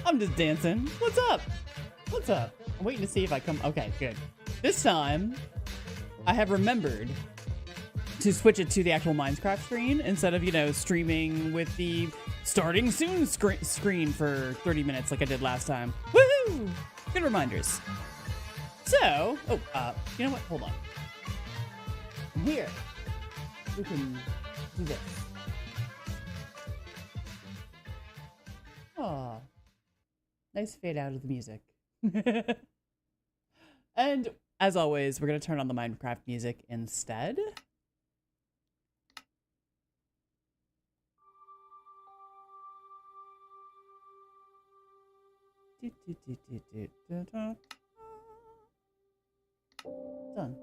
I'm just dancing. What's up? What's up? I'm waiting to see if I come. Okay, good. This time, I have remembered to switch it to the actual Minecraft screen instead of, you know, streaming with the starting soon screen for 30 minutes like I did last time. Woohoo! Good reminders. So, you know what? Hold on. Here, we can do this. Aw. Nice fade out of the music. And as always, we're going to turn on the Minecraft music instead. Done.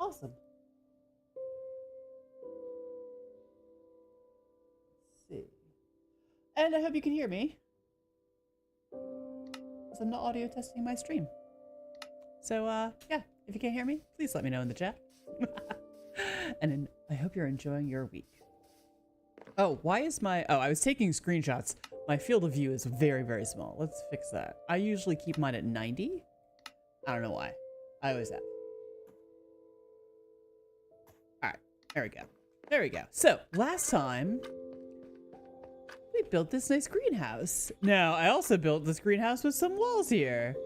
Awesome. Let's see. And I hope you can hear me, because I'm not audio testing my stream. So, yeah, if you can't hear me, please let me know in the chat. And I hope you're enjoying your week. Oh, why is my... Oh, I was taking screenshots. My field of view is very, very small. Let's fix that. I usually keep mine at 90. I don't know why. I always have. Alright, there we go. There we go. So, last time, we built this nice greenhouse. Now, I also built this greenhouse with some walls here.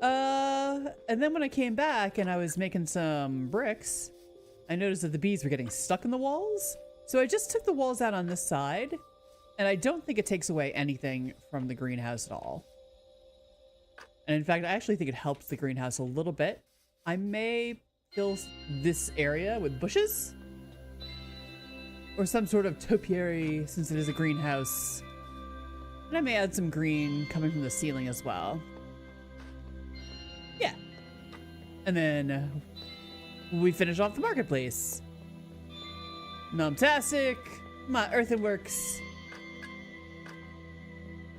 And then when I came back and I was making some bricks, I noticed that the bees were getting stuck in the walls. So I just took the walls out on this side, and I don't think it takes away anything from the greenhouse at all. And in fact, I actually think it helps the greenhouse a little bit. I may fill this area with bushes, or some sort of topiary, since it is a greenhouse. And I may add some green coming from the ceiling as well. Yeah. And then we finish off the marketplace. Nomtastic, my earthenworks.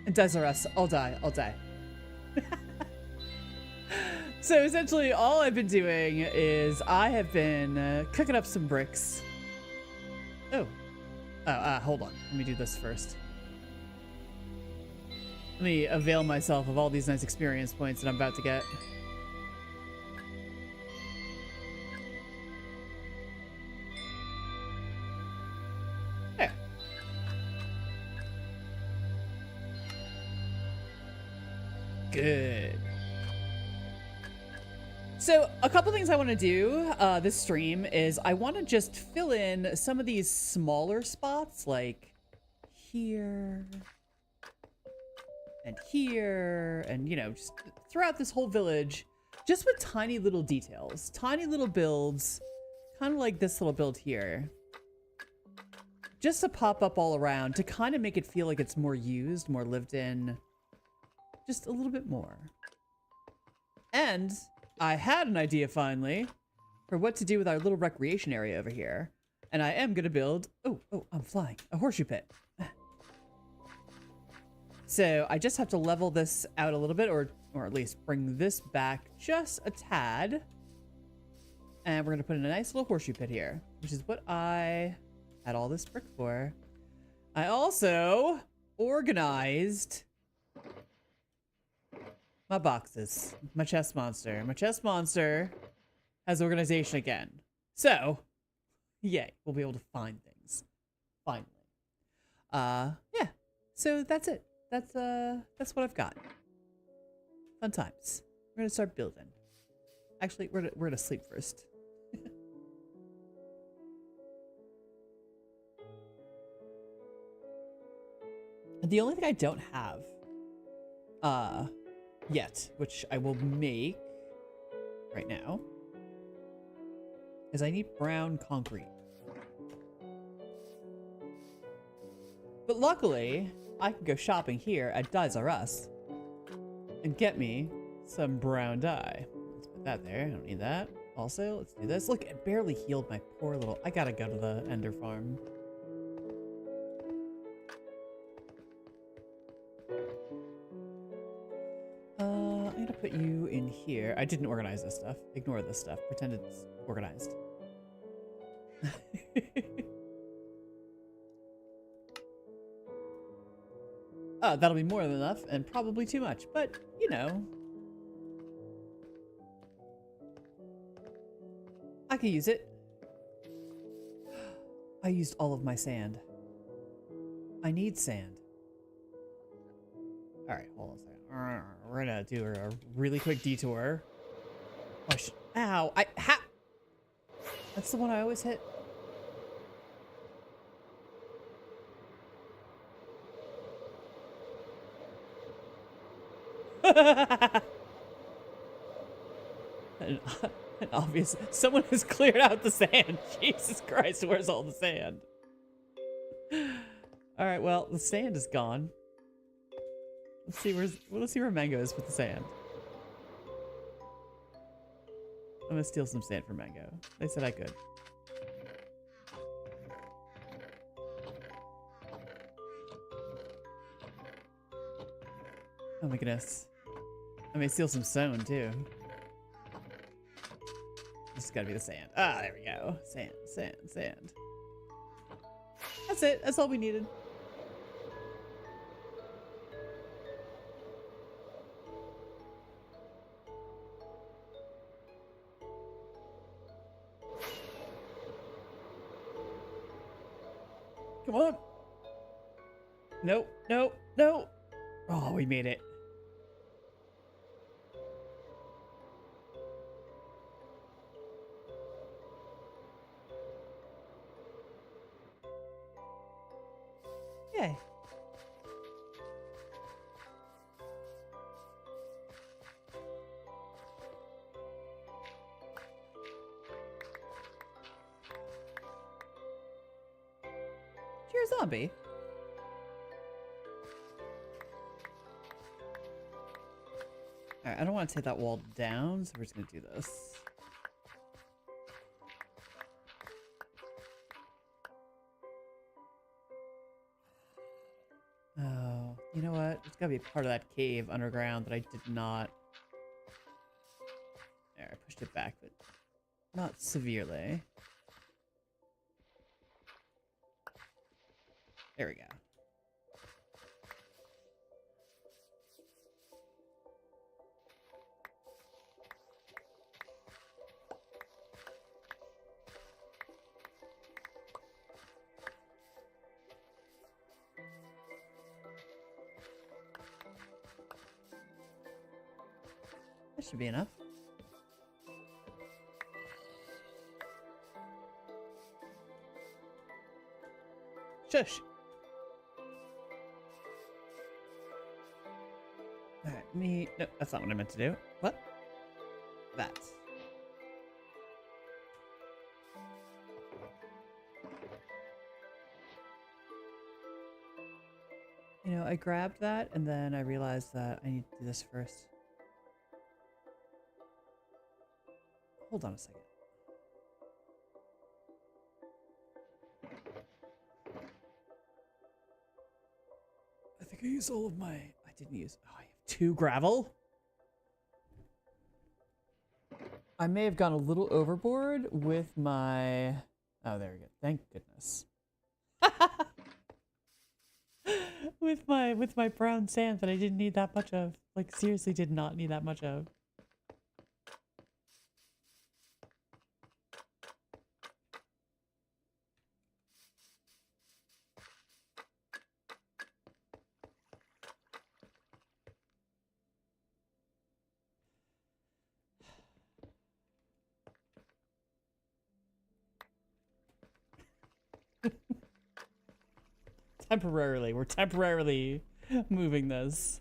And Dies Are Us. I'll die. I'll die. So essentially all I've been doing is I have been cooking up some bricks. Oh. Hold on. Let me do this first. Let me avail myself of all these nice experience points that I'm about to get. There. Good. So a couple things I want to do this stream is I want to just fill in some of these smaller spots, like here and here, and you know, just throughout this whole village, just with tiny little details, tiny little builds, kind of like this little build here, just to pop up all around to kind of make it feel like it's more used, more lived in, just a little bit more. And I had an idea finally for what to do with our little recreation area over here. And I am going to build, oh, I'm flying, a horseshoe pit. So I just have to level this out a little bit, or at least bring this back just a tad. And we're going to put in a nice little horseshoe pit here, which is what I had all this brick for. I also organized my boxes, my chest monster. My chest monster has organization again. So, yay, we'll be able to find things. Finally. Yeah. So that's it. That's what I've got. Fun times. We're gonna start building. Actually, we're gonna sleep first. The only thing I don't have, yet, which I will make right now, is I need brown concrete. But luckily, I can go shopping here at Dies Are Us and get me some brown dye. Let's put that there. I don't need that. Also, let's do this. Look, it barely healed my poor little... I gotta go to the Ender farm. I'm gonna put you in here. I didn't organize this stuff. Ignore this stuff. Pretend it's organized. That'll be more than enough and probably too much, but you know. I can use it. I used all of my sand. I need sand. Alright, hold on a second. We're gonna do a really quick detour. Oh, ow! That's the one I always hit. An obvious. Someone has cleared out the sand. Jesus Christ, where's all the sand? All right, well, the sand is gone. Let's see where Mango is with the sand. I'm gonna steal some sand from Mango. They said I could. Oh my goodness. I may steal some stone too. This has gotta be the sand. Ah, there we go. Sand, sand, sand. That's it. That's all we needed. Come on. Nope, nope, nope. Oh, we made it. Yay. You're a zombie. Alright, I don't want to take that wall down, so we're just gonna do this. Oh, you know what? There's gotta be part of that cave underground that I did not. There, I pushed it back, but not severely. There we go. That should be enough. Shush. Alright, no, that's not what I meant to do. What? That. You know, I grabbed that and then I realized that I need to do this first. Hold on a second. I think I used all of my... I didn't use... Oh, I have 2 gravel? I may have gone a little overboard with my... Oh, there we go. Thank goodness. with my brown sand that I didn't need that much of. Like, seriously did not need that much of. Temporarily. We're temporarily moving this.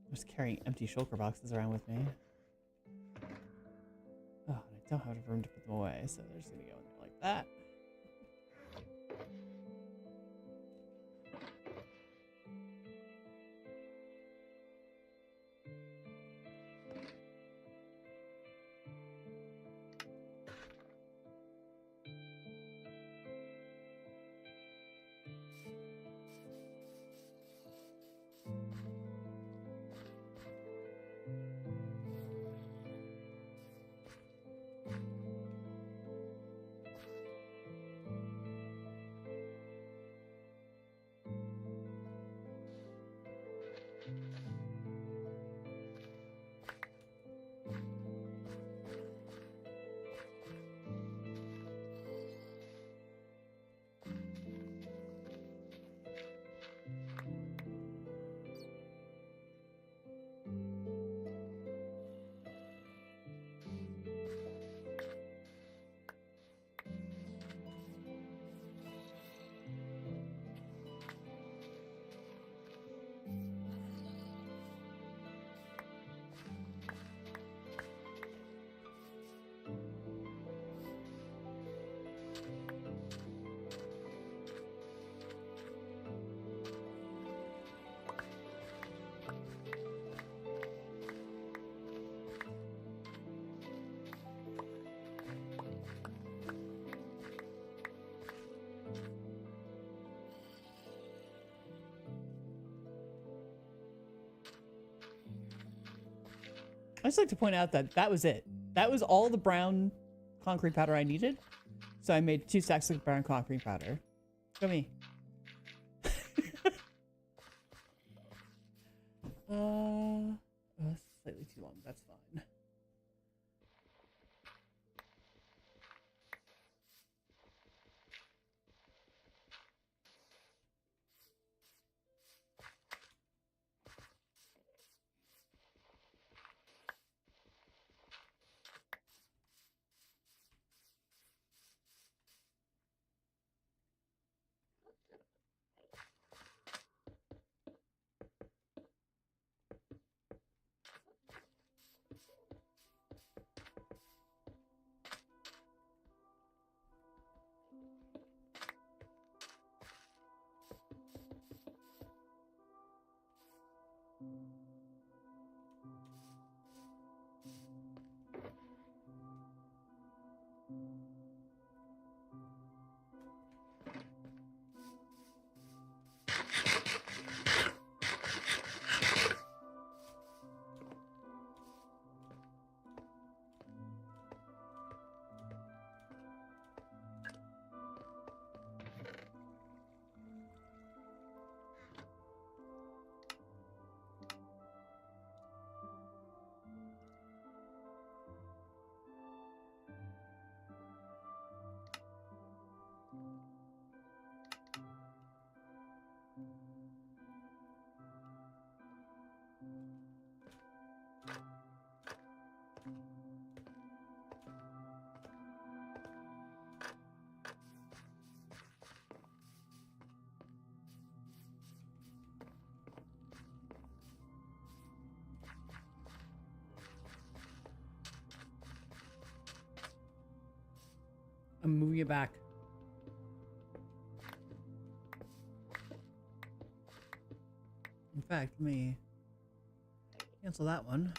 I'm just carrying empty shulker boxes around with me. Oh, and I don't have room to put them away, so they're just gonna go in there like that. just like to point out that that was it. That was all the brown concrete powder I needed. So I made 2 stacks of brown concrete powder. Show me. Slightly too long. That's fine. I'm moving it back. In fact, let me cancel that one.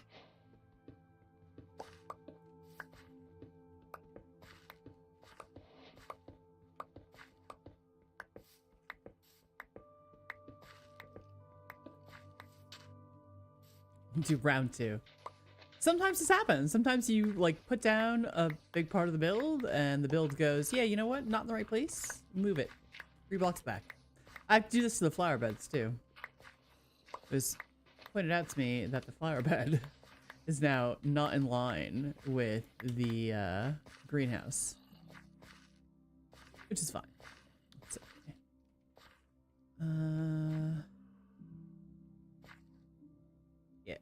Do round 2. Sometimes this happens. Sometimes you like put down a big part of the build and the build goes, yeah, you know what? Not in the right place. Move it. 3 blocks back. I have to do this to the flower beds too. It was pointed out to me that the flower bed is now not in line with the greenhouse, which is fine. It's okay. Yeah.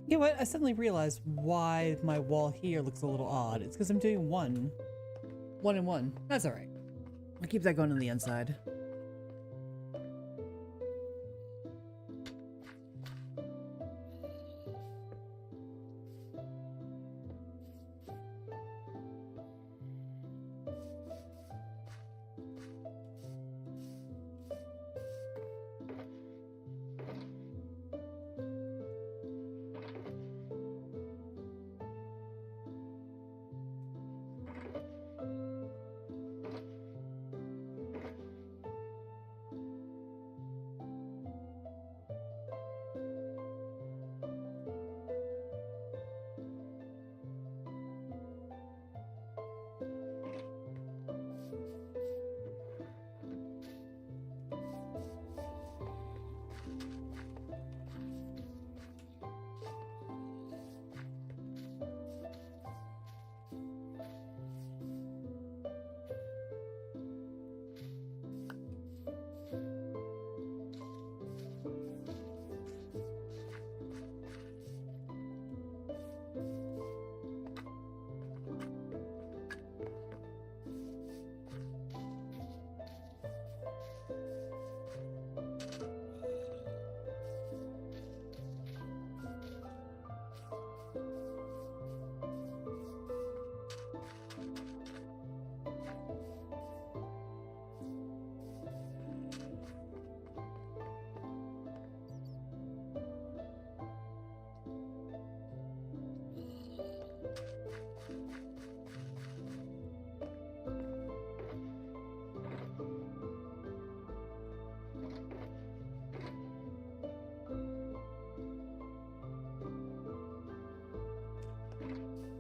You know what? I suddenly realized why my wall here looks a little odd. It's because I'm doing one and one. That's all right. I'll keep that going on the inside.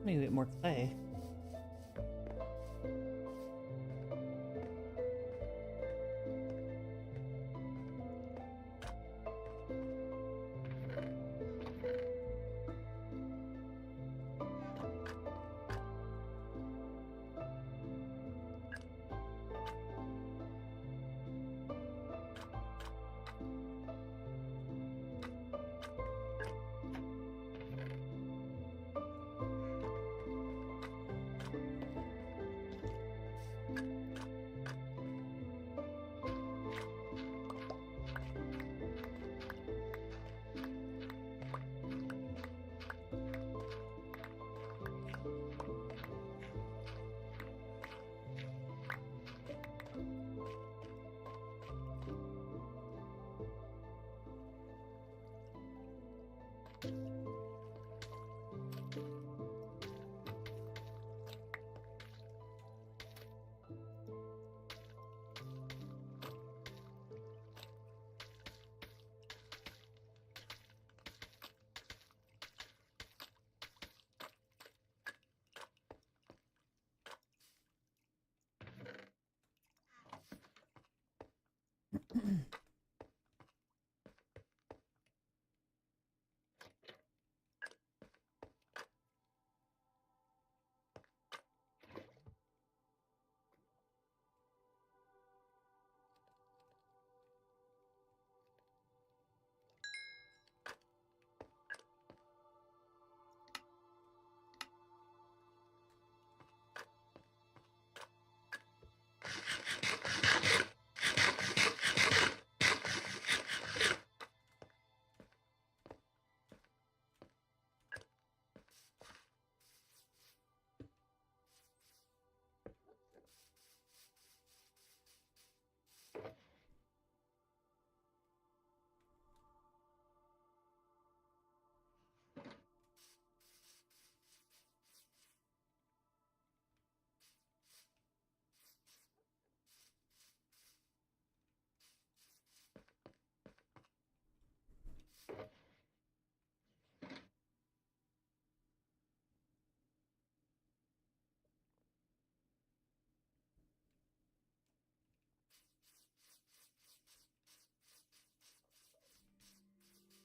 Maybe a bit more clay.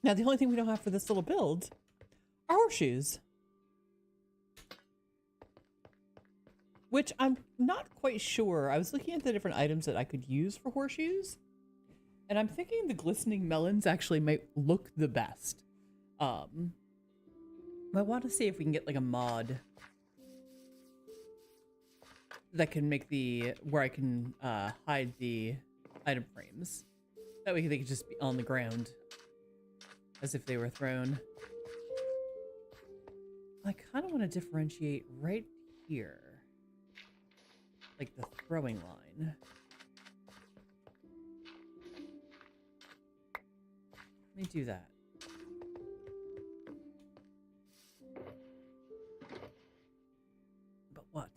Now, the only thing we don't have for this little build are horseshoes. Which I'm not quite sure. I was looking at the different items that I could use for horseshoes. And I'm thinking the glistening melons actually might look the best. I want to see if we can get like a mod that can make where I can hide the item frames. That way they could just be on the ground as if they were thrown. I kind of want to differentiate right here. Like the throwing line. Let me do that. But what?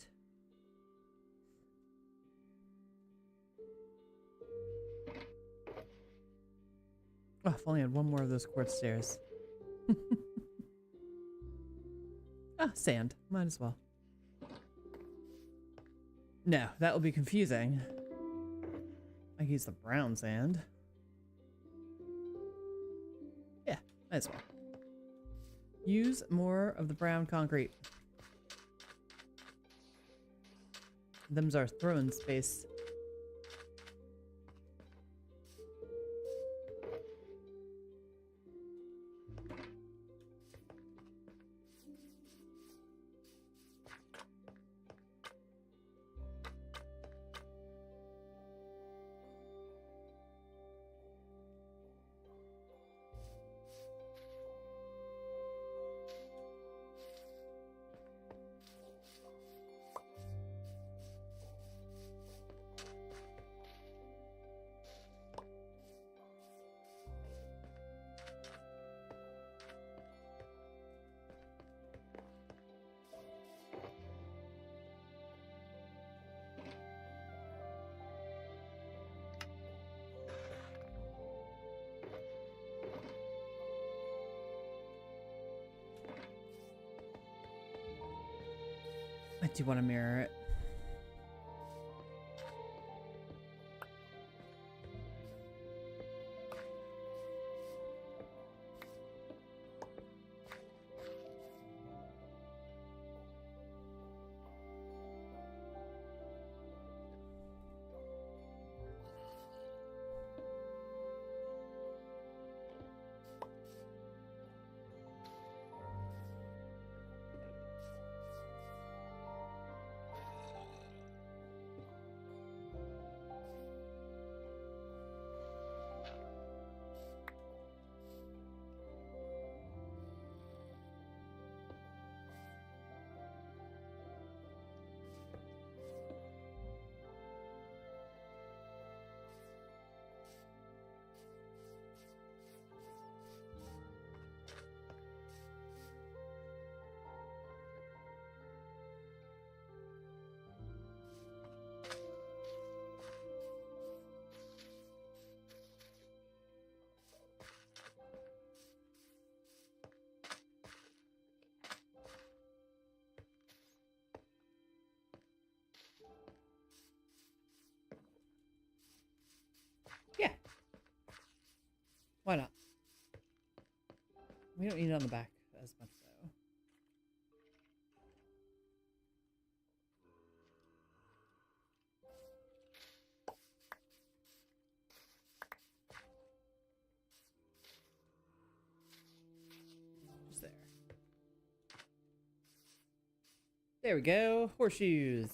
Oh, if only I had one more of those quartz stairs. Ah, sand. Might as well. No, that will be confusing. I can use the brown sand. Yeah, might as well. Use more of the brown concrete. Them's our throwing space. do want to mirror it. Yeah. Why not? We don't need it on the back as much, though. Just there. There we go. Horseshoes.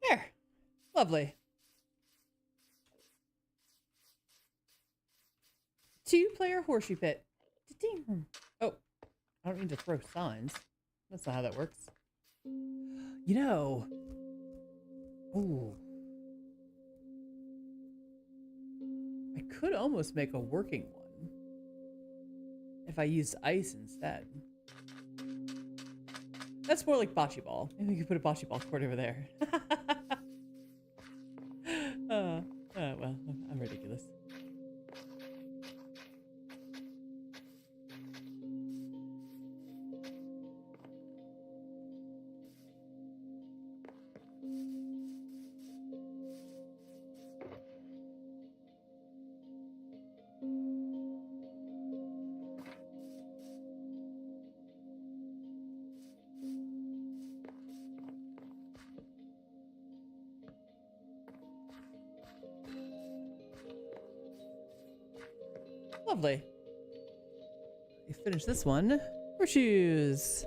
There. Lovely. 2-player horseshoe pit. Oh, I don't need to throw signs. That's not how that works. You know. Ooh. I could almost make a working one if I used ice instead. That's more like bocce ball. Maybe we could put a bocce ball court over there. Well, I'm ridiculous. Lovely. You finish this one. Horseshoes.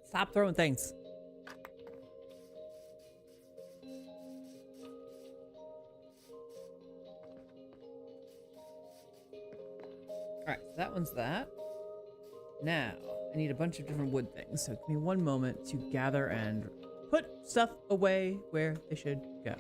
Stop throwing things. All right, so that one's that. Now, I need a bunch of different wood things, so give me one moment to gather and put stuff away where they should go.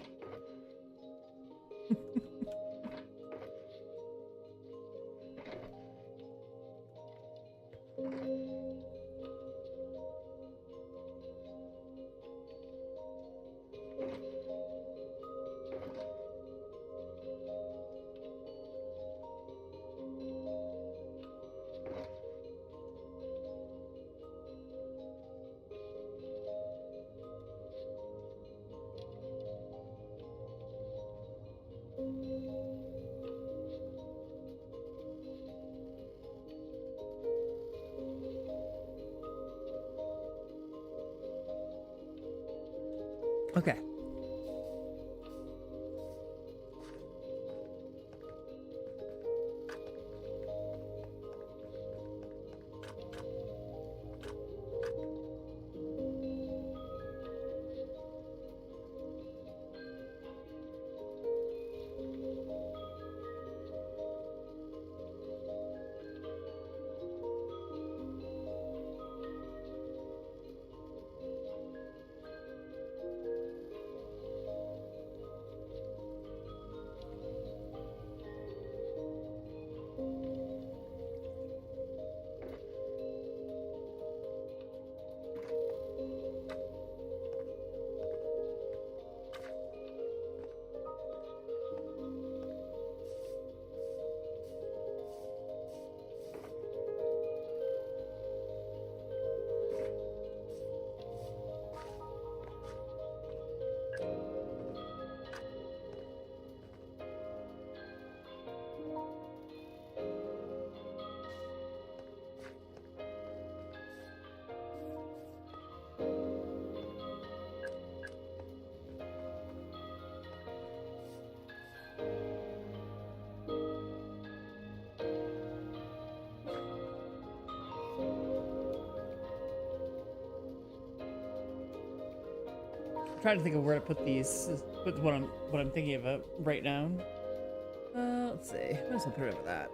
Okay. trying to think of where to put these. Put what I'm thinking of right now. Let's see. I guess I'll put it over that.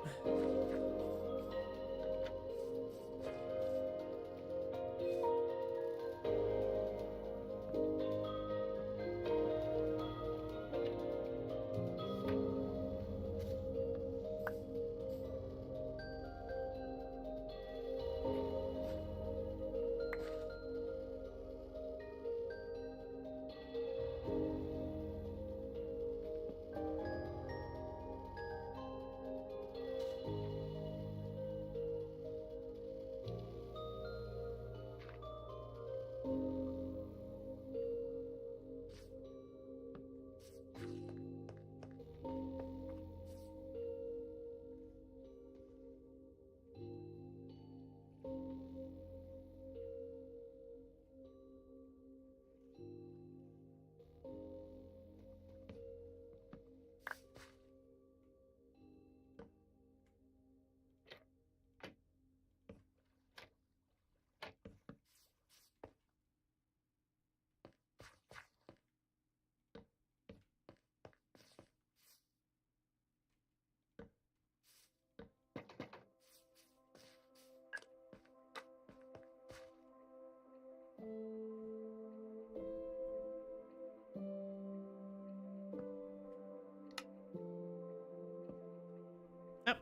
Oh,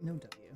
no W.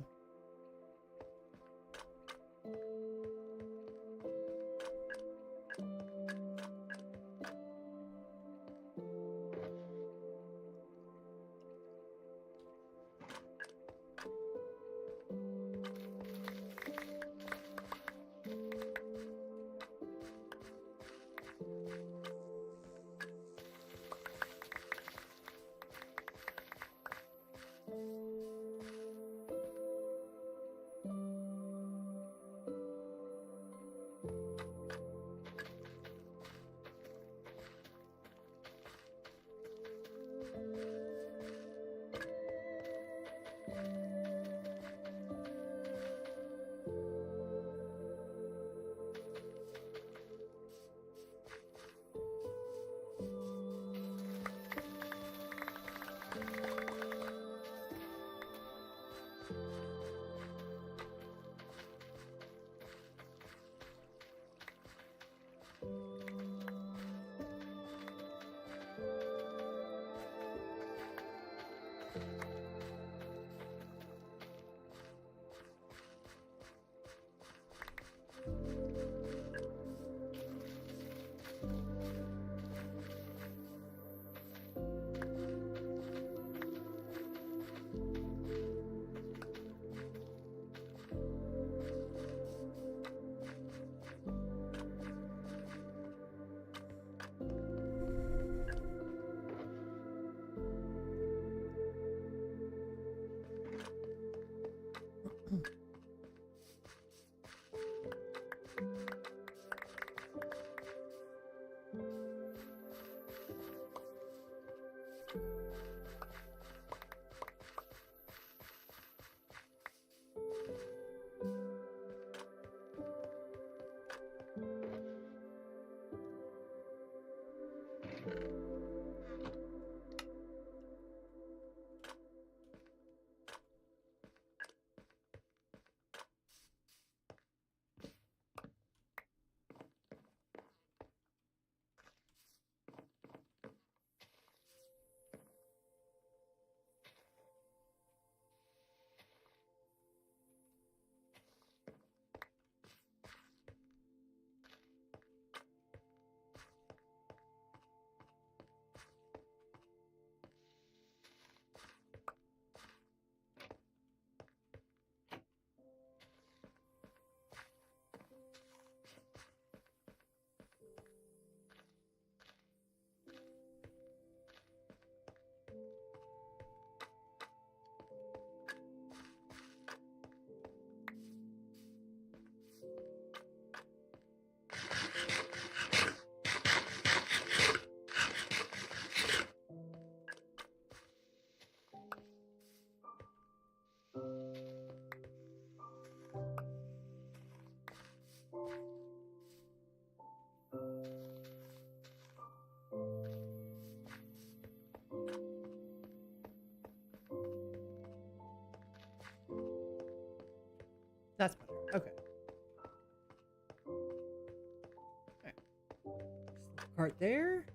cart there.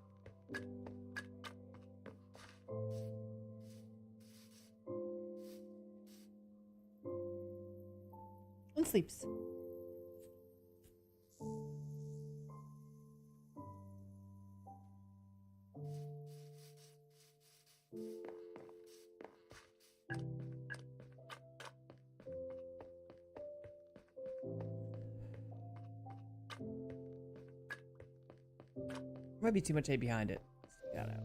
And sleeps. Might be too much hay behind it. Stick that out.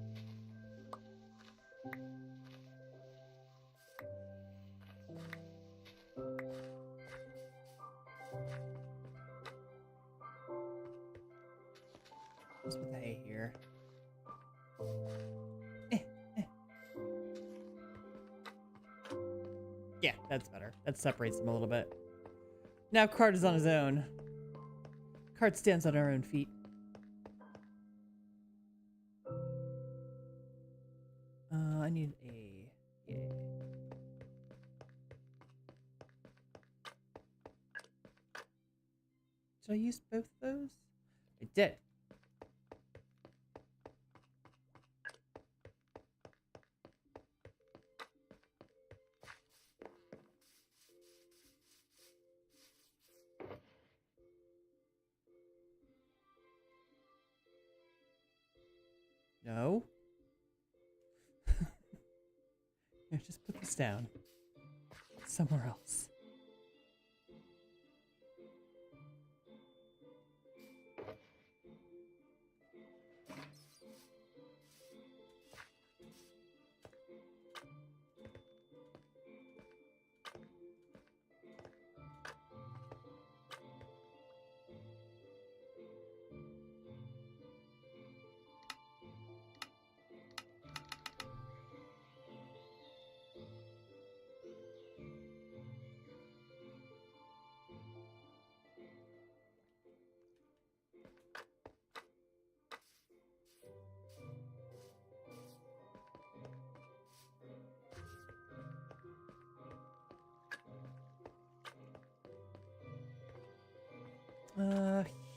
Let's put the hay here. Yeah, that's better. That separates them a little bit. Now Cart is on his own. Cart stands on our own feet. I need a... Yeah. Did I use both those? I did. No. Here, just put this down. Somewhere else.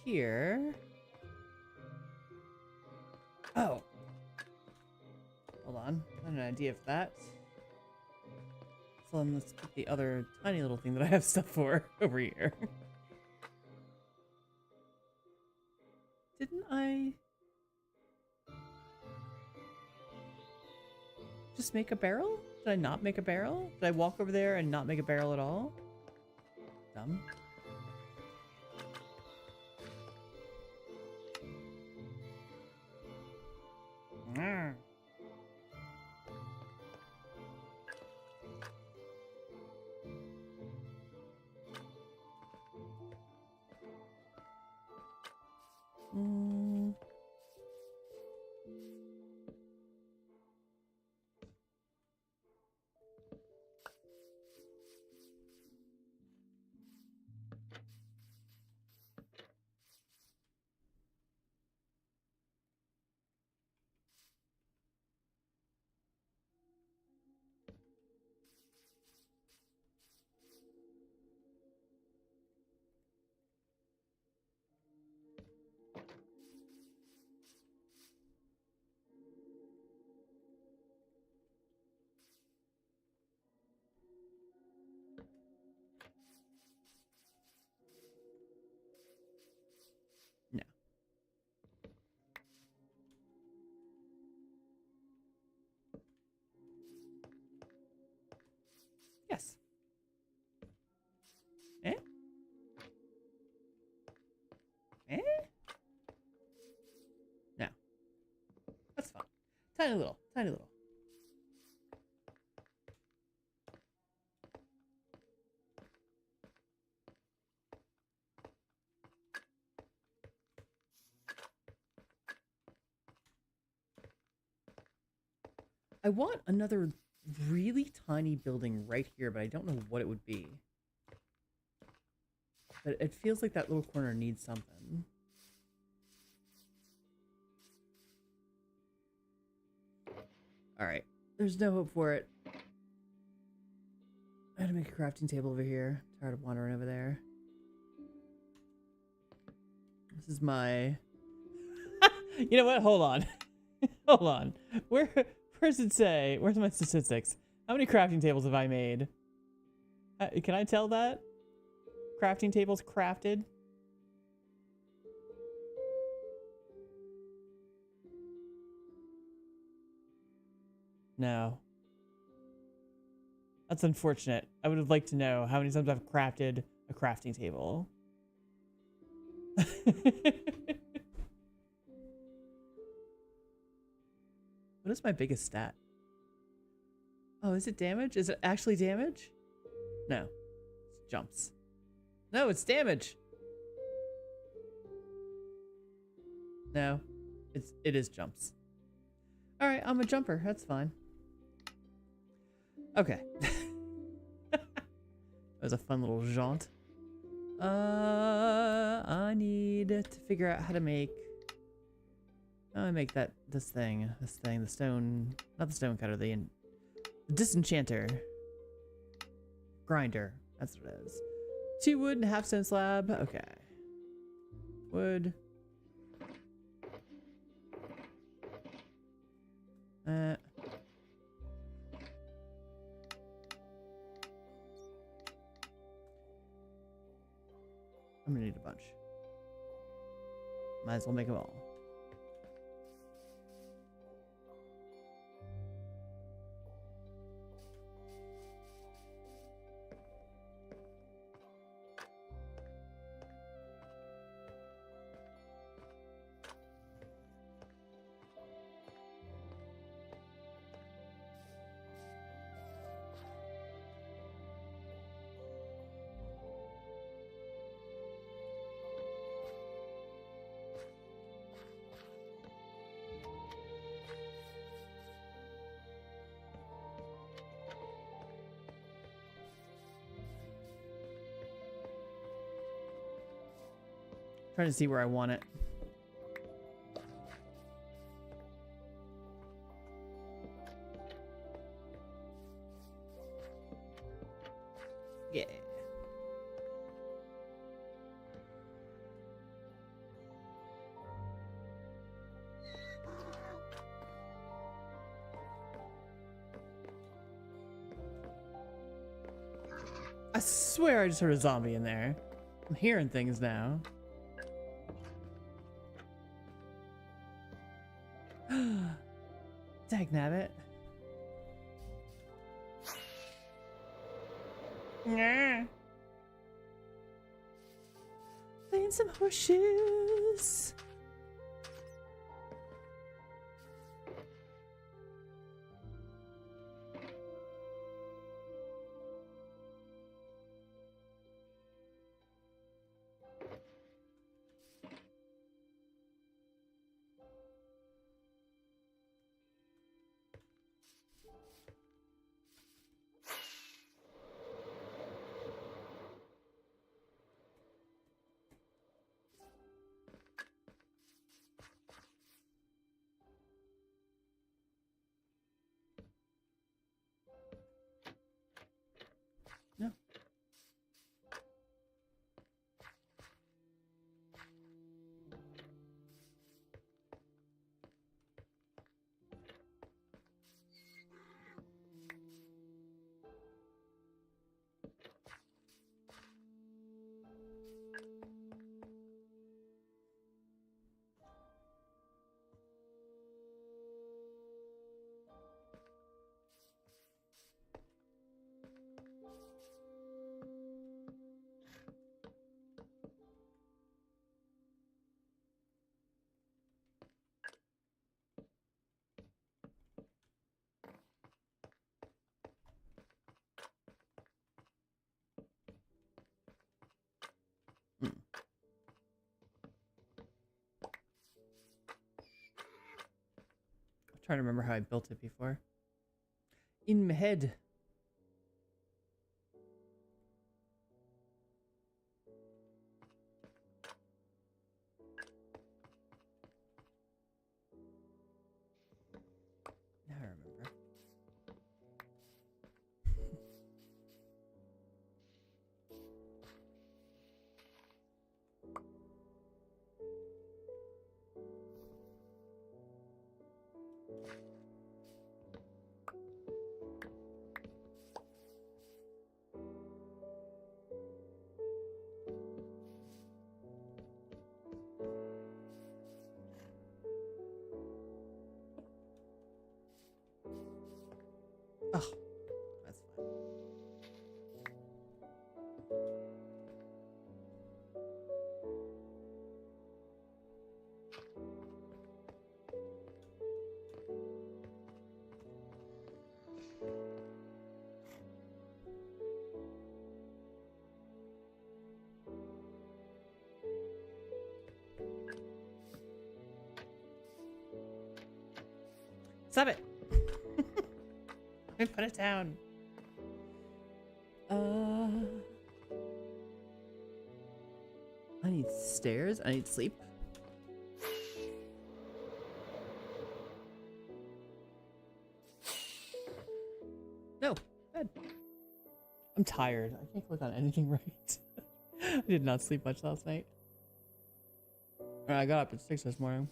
Here. Oh. Hold on. I have an idea of that. So then let's put the other tiny little thing that I have stuff for over here. Didn't I just make a barrel? Did I not make a barrel? Did I walk over there and not make a barrel at all? Dumb. No. Yes. Eh? Eh? No. That's fine. Tiny little. Tiny little. I want another really tiny building right here, but I don't know what it would be. But it feels like that little corner needs something. Alright. There's no hope for it. I had to make a crafting table over here. I'm tired of wandering over there. This is my... You know what? Hold on. Hold on. Where's it say? Where's my statistics? How many crafting tables have I made? Can I tell that? Crafting tables crafted? No. That's unfortunate. I would have liked to know how many times I've crafted a crafting table. What is my biggest stat? Oh, is it damage? Is it actually damage? No. It's jumps. No, it's damage. No. It is jumps. Alright, I'm a jumper. That's fine. Okay. That was a fun little jaunt. I need to figure out how to make... I make this thing, the stone, not the stone cutter, the disenchanter. Grinder, that's what it is. 2 wood and a half stone slab, okay. Wood. I'm gonna need a bunch. Might as well make them all. Trying to see where I want it. Yeah. I swear I just heard a zombie in there. I'm hearing things now. Dagnabbit. Nah. Playing some horseshoes. No. Trying to remember how I built it before. In my head. Now I remember. Stop it. Let me put it down. I need stairs. I need sleep. No, bed. I'm tired. I can't click on anything right. I did not sleep much last night. I got up at 6 this morning.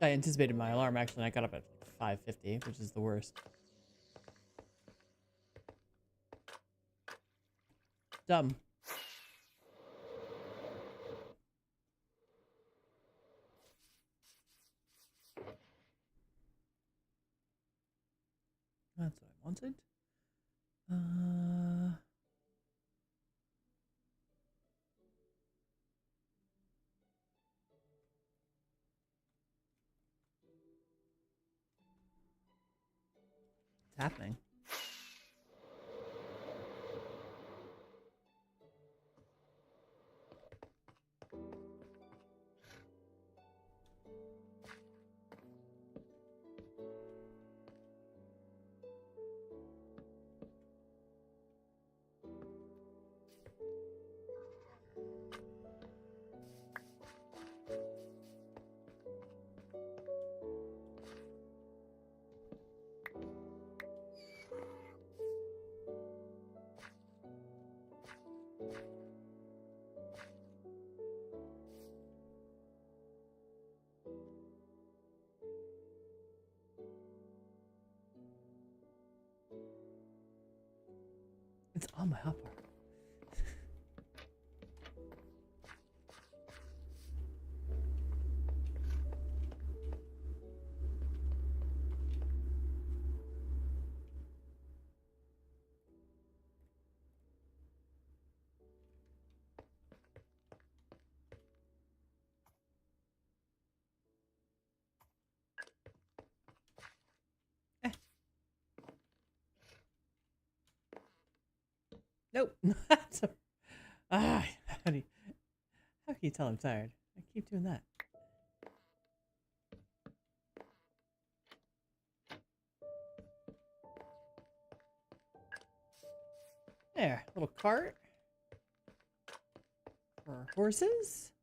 I anticipated my alarm actually, and I got up at 5:50, which is the worst. Dumb. That's what I wanted. What's happening? It's on my hotbar. Nope. How can you tell I'm tired? I keep doing that. There, little cart for horses.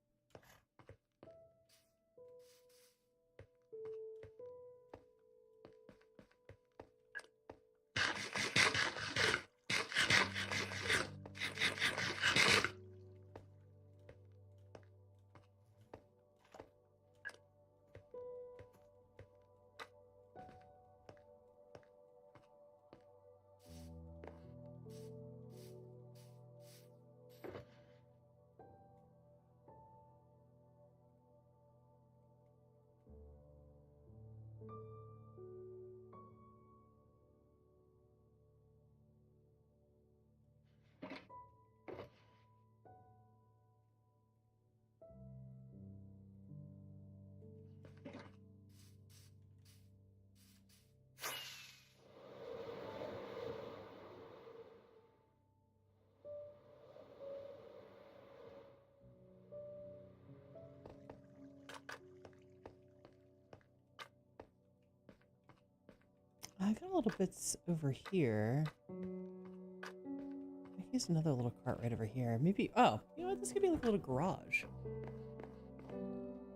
I got a little bits over here. I guess another little cart right over here. Maybe, oh, you know what? This could be like a little garage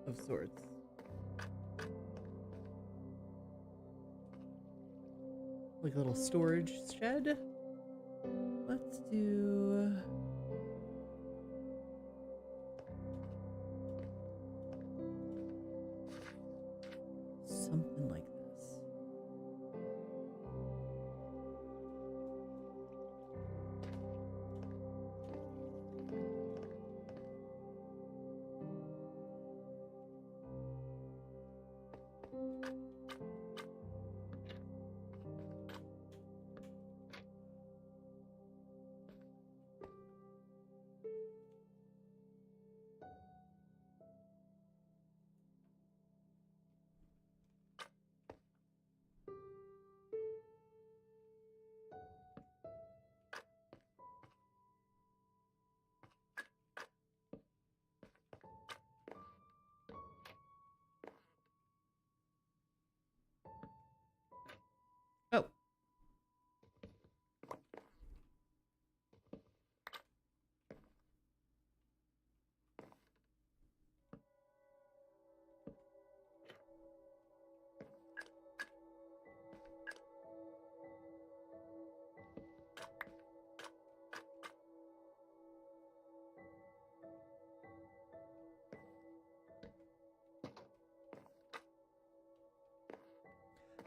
of sorts. Like a little storage shed. Let's do... something like this.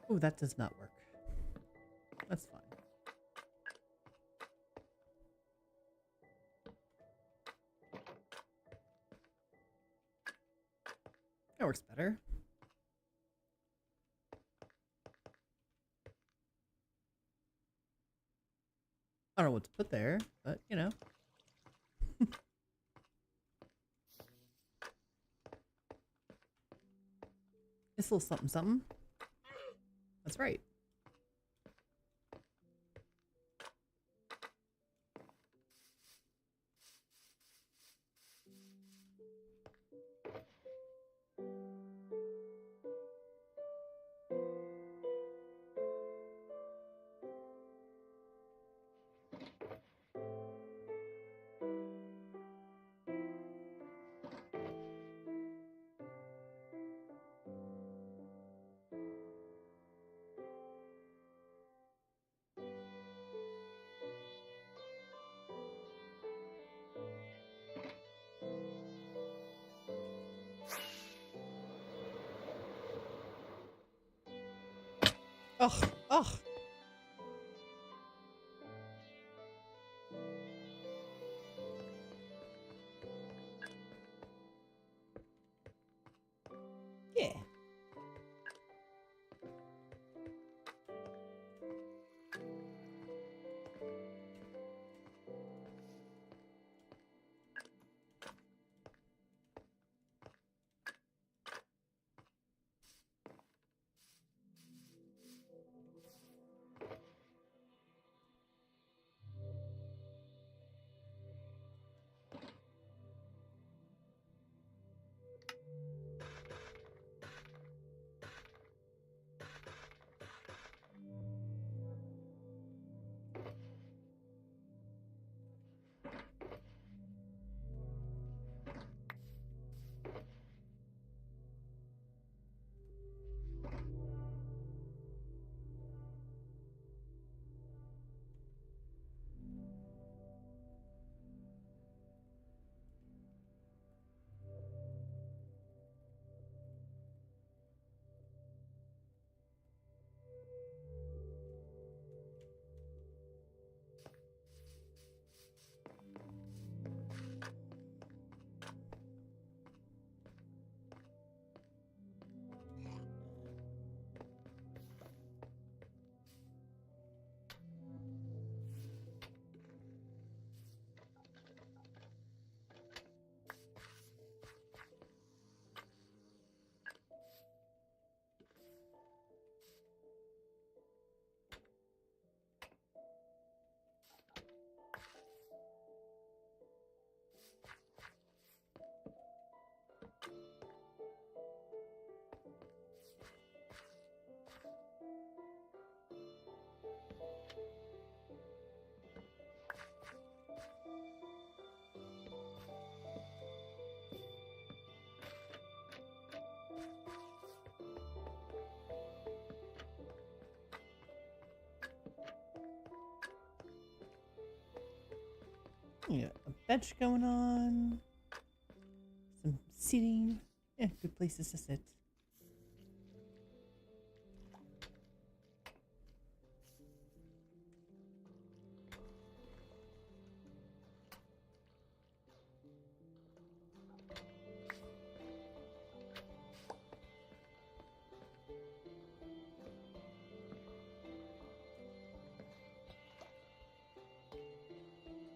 Oh, that does not work. That's fine. That works better. I don't know what to put there, but you know. It's a little something something. That's right. Ugh, ugh. Yeah. Yeah, a bench going on. Some seating. Yeah, good places to sit.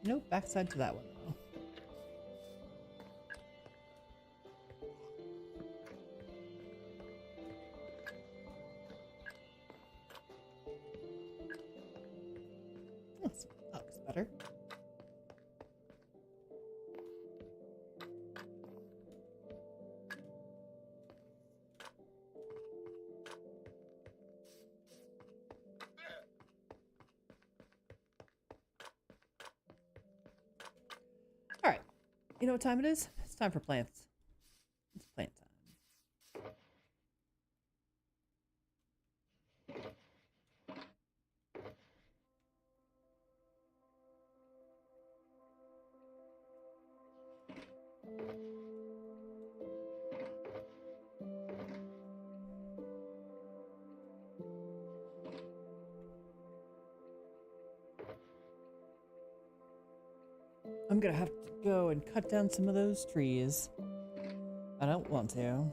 Nope, backside to that one though. That looks better. All right. You know what time it is? It's time for plants. It's plant time. I'm gonna have to go and cut down some of those trees. I don't want to.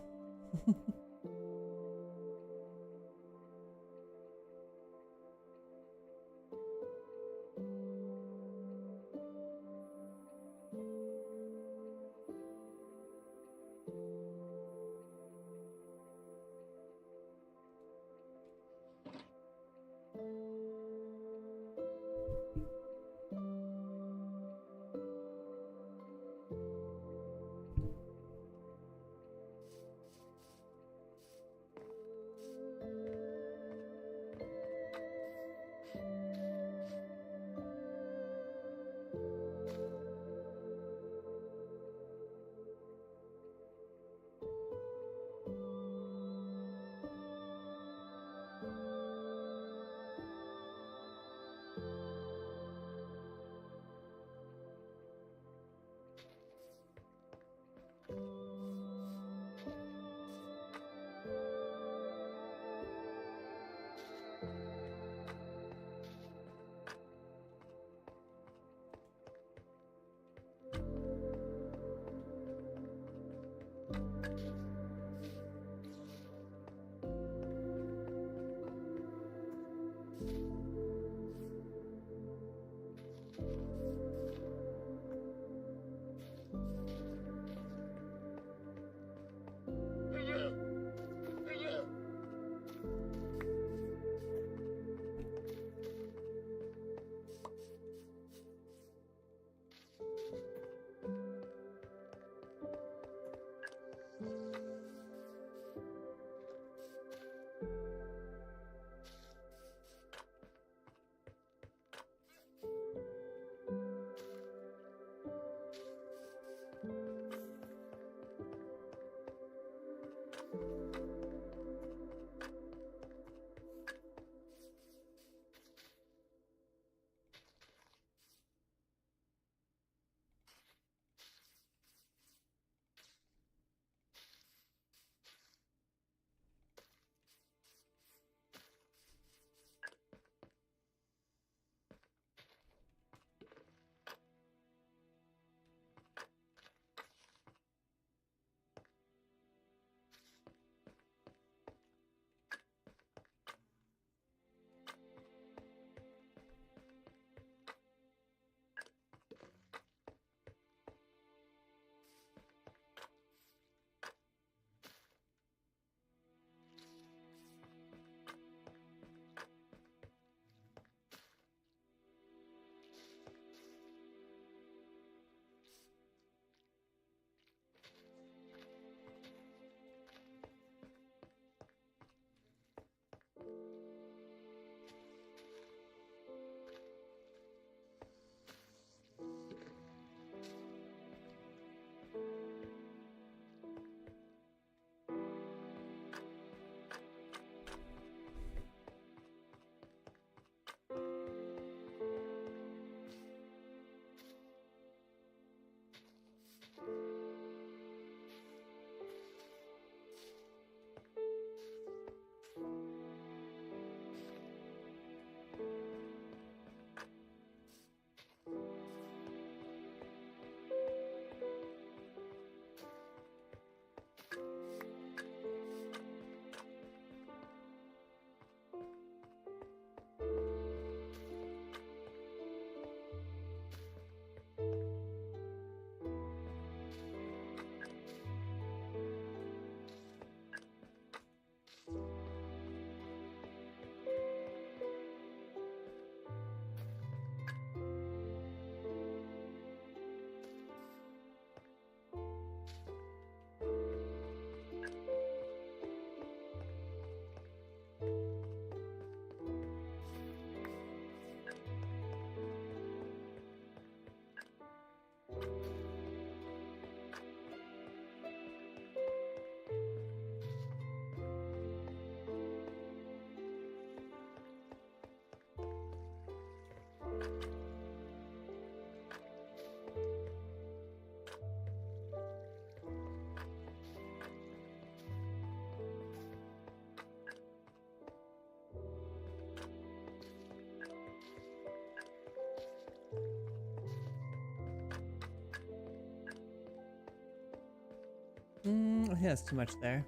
think that's too much there.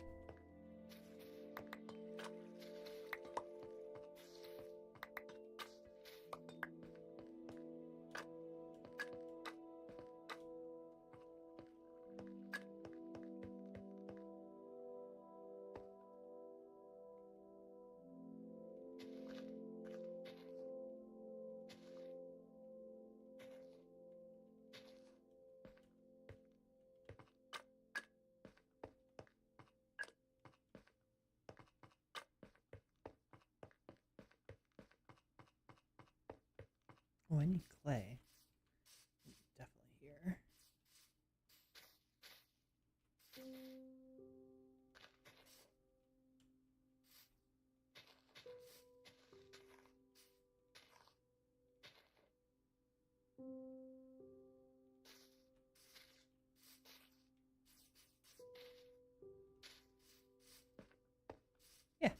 Oh, I need clay. Definitely here. Yeah.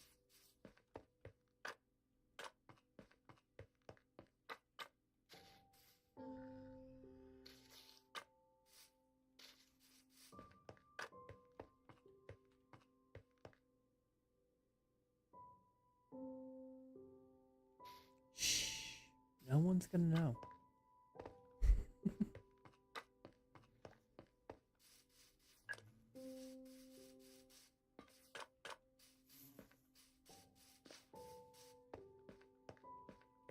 Shh. No one's gonna know.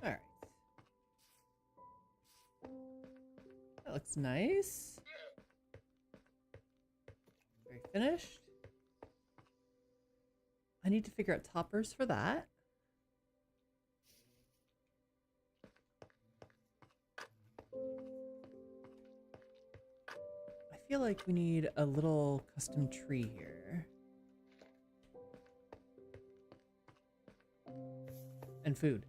All right. That looks nice. Very finished. I need to figure out toppers for that. I feel like we need a little custom tree here. And food.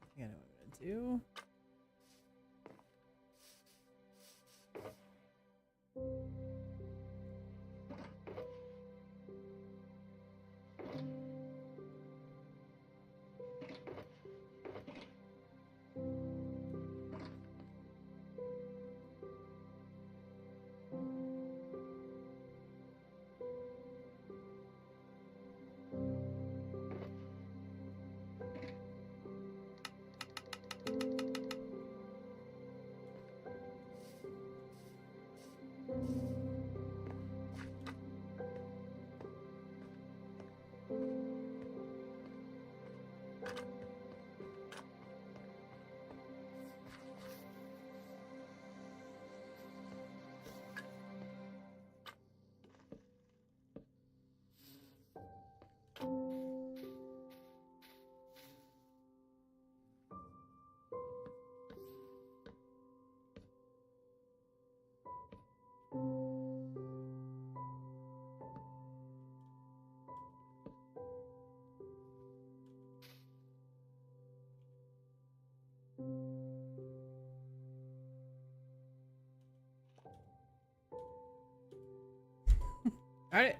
Okay, I think I know what I'm gonna do. All right.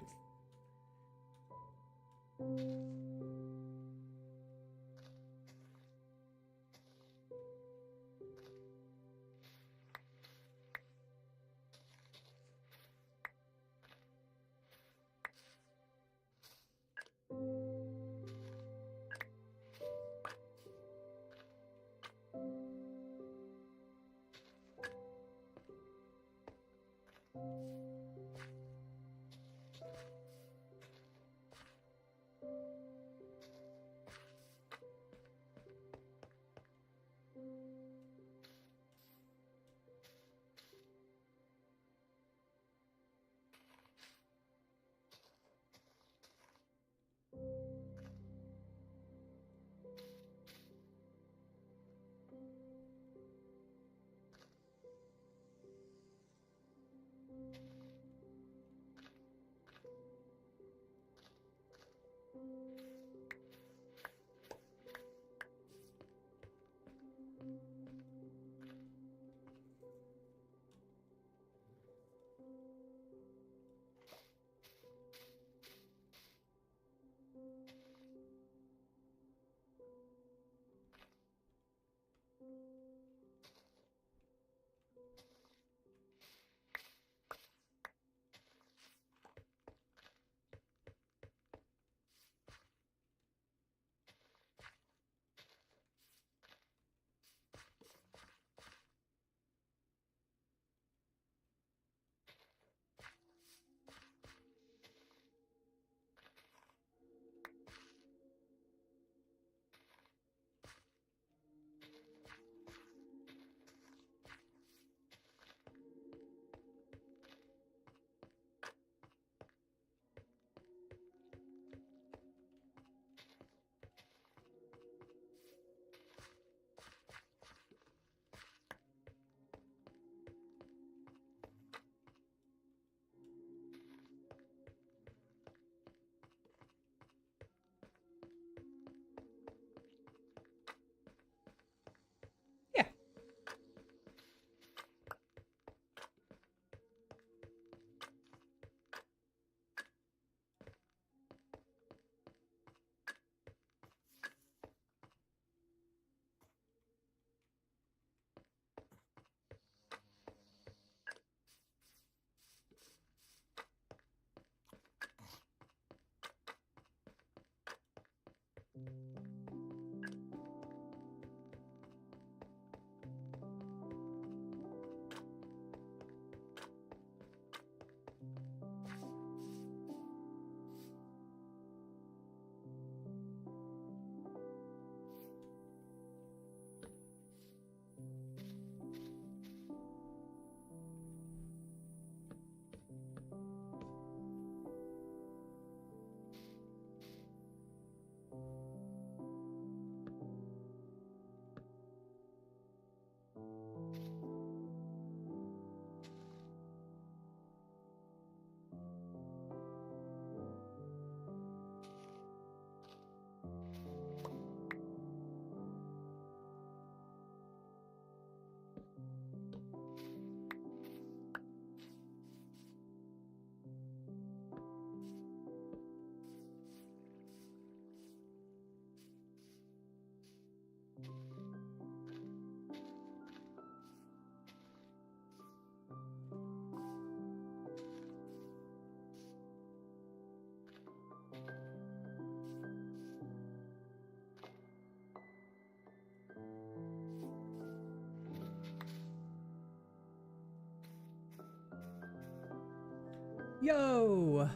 Yo!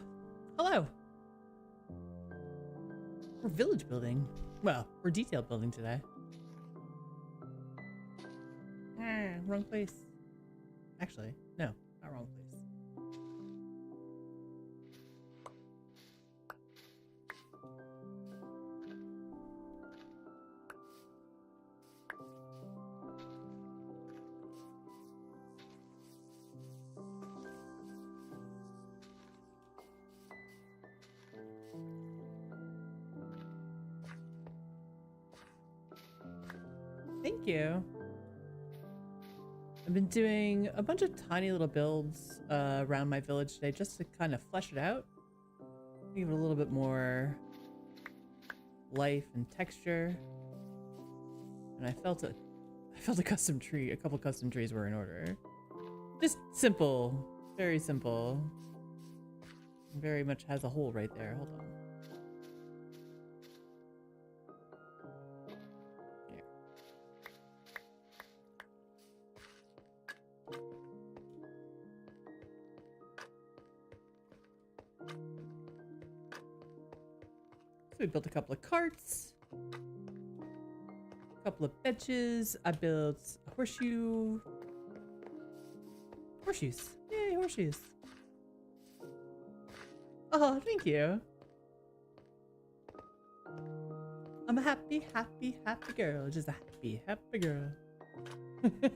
Hello! We're village building. Well, we're detail building today. Wrong place. Actually, no, not wrong place. Thank you. I've been doing a bunch of tiny little builds around my village today just to kind of flesh it out. Give it a little bit more life and texture. And I felt a custom tree, a couple custom trees were in order. Just simple, very simple. Very much has a hole right there. Hold on. We built a couple of carts, a couple of benches. I built a horseshoes. Yay, horseshoes. Oh, thank you. I'm a happy, happy, happy girl. Just a happy, happy girl. Here,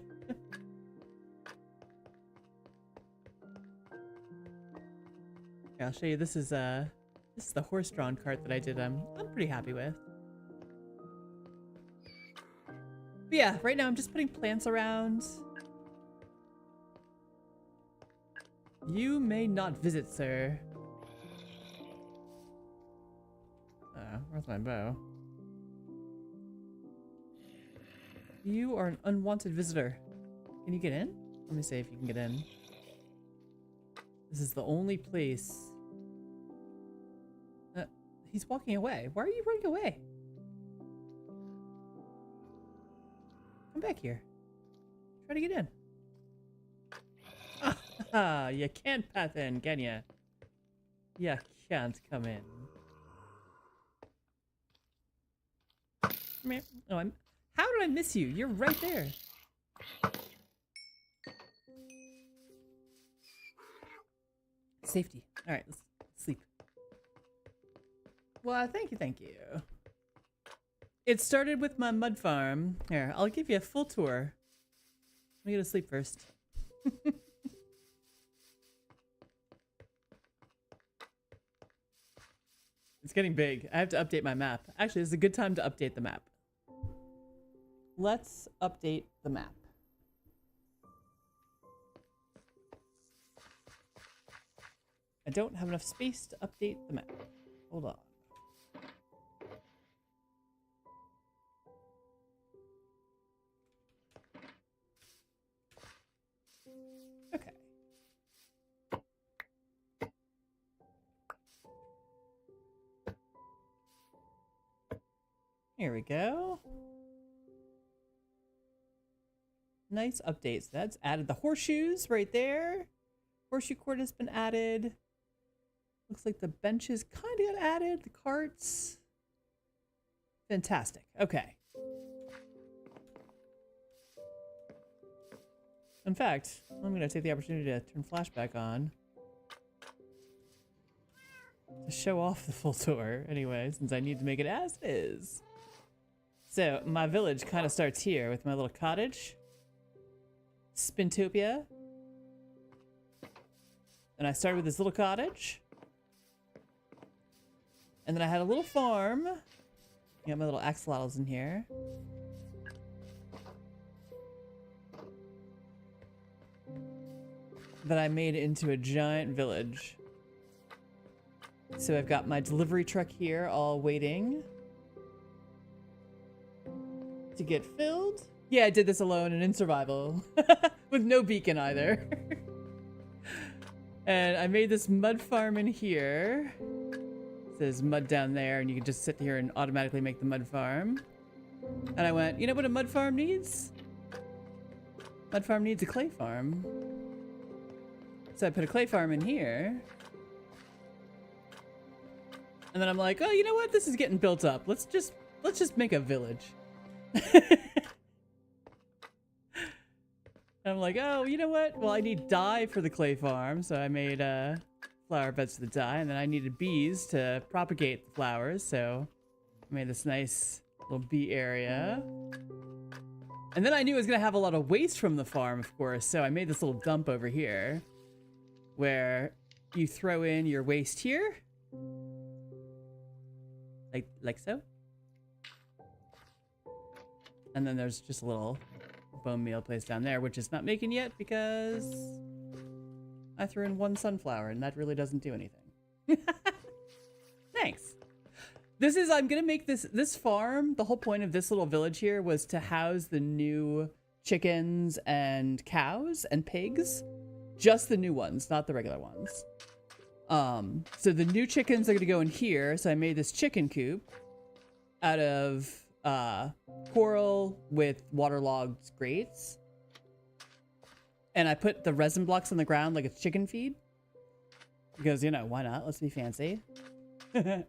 I'll show you. This is the horse-drawn cart that I did. I'm pretty happy with. But yeah, right now I'm just putting plants around. You may not visit, sir. Where's my bow? You are an unwanted visitor. Can you get in? Let me see if you can get in. This is the only place. He's walking away. Why are you running away? Come back here. Try to get in. Ah, you can't path in, can ya? You can't come in. Oh, how did I miss you? You're right there. Safety. All right, let's sleep. Well, thank you. It started with my mud farm. Here, I'll give you a full tour. Let me go to sleep first. It's getting big. I have to update my map. Actually, this is a good time to update the map. Let's update the map. I don't have enough space to update the map. Hold on. Okay. Here we go. Nice updates. That's added the horseshoes right there. Horseshoe court has been added. Looks like the benches kind of got added. The carts. Fantastic. Okay. In fact, I'm going to take the opportunity to turn flashback on. To show off the full tour, anyway, since I need to make it as is. So, my village kind of starts here with my little cottage. Spintopia. And I started with this little cottage. And then I had a little farm. Got my little axolotls in here. That I made into a giant village. So I've got my delivery truck here all waiting to get filled. Yeah, I did this alone and in survival. With no beacon either. And I made this mud farm in here. It says mud down there, and you can just sit here and automatically make the mud farm. And I went, you know what a mud farm needs? Mud farm needs a clay farm. So I put a clay farm in here. And then I'm like, oh, you know what? This is getting built up. Let's just make a village. And I'm like, oh, you know what? Well, I need dye for the clay farm, so I made flower beds for the dye, and then I needed bees to propagate the flowers, so I made this nice little bee area. And then I knew I was gonna have a lot of waste from the farm, of course, so I made this little dump over here where you throw in your waste here. Like so. And then there's just a little bone meal place down there, which is not making yet because I threw in one sunflower and that really doesn't do anything. Thanks. I'm gonna make this farm, the whole point of this little village here was to house the new chickens and cows and pigs. Just the new ones, not the regular ones. So the new chickens are gonna go in here, so I made this chicken coop out of coral with waterlogged grates. And I put the resin blocks on the ground like it's chicken feed. Because, you know, why not? Let's be fancy. And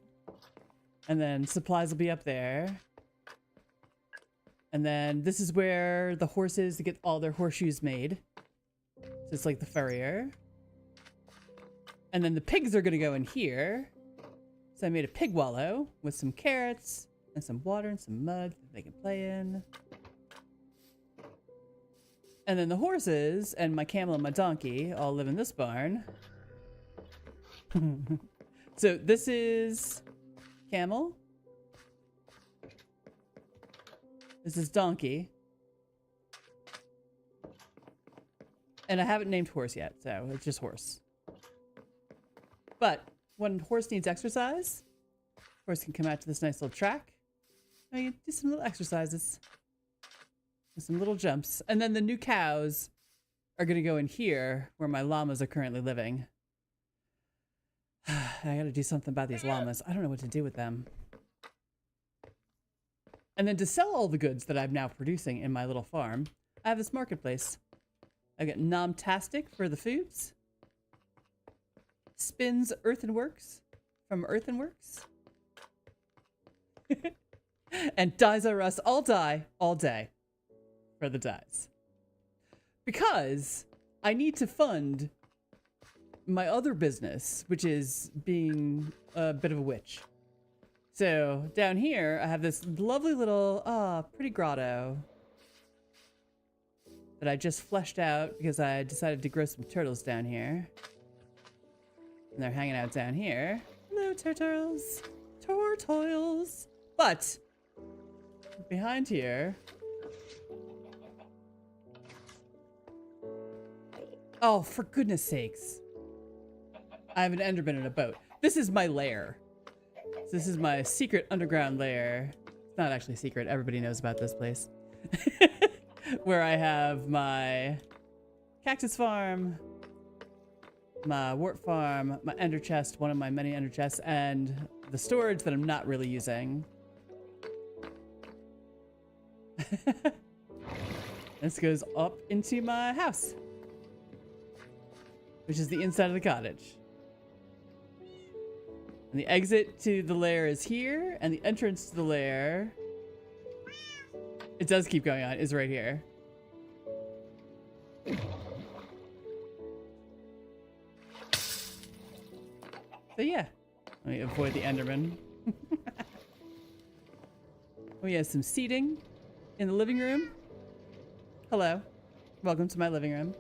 then supplies will be up there. And then this is where the horses get all their horseshoes made. So it's like the furrier. And then the pigs are gonna go in here. So I made a pig wallow with some carrots and some water and some mud that they can play in. And then the horses and my camel and my donkey all live in this barn. So this is camel. This is donkey. And I haven't named horse yet, so it's just horse. But when horse needs exercise, horse can come out to this nice little track. And you can do some little exercises. Some little jumps. And then the new cows are going to go in here where my llamas are currently living. I got to do something about these llamas. I don't know what to do with them. And then to sell all the goods that I'm now producing in my little farm, I have this marketplace. I got Nomtastic for the foods. Spins Earthenworks from Earthenworks. And Dyes R Us all day for the dyes. Because I need to fund my other business, which is being a bit of a witch. So down here, I have this lovely little, pretty grotto that I just fleshed out because I decided to grow some turtles down here. And they're hanging out down here. Hello, turtles. Tortoils. But behind here... Oh, for goodness sakes. I have an Enderman in a boat. This is my lair. So this is my secret underground lair. It's not actually secret. Everybody knows about this place. Where I have my cactus farm, my wart farm, my ender chest, one of my many ender chests, and the storage that I'm not really using. This goes up into my house, which is the inside of the cottage. And the exit to the lair is here, and the entrance to the lair, it does keep going on, is right here. So yeah, let me avoid the Enderman. We have some seating in the living room. Hello, welcome to my living room.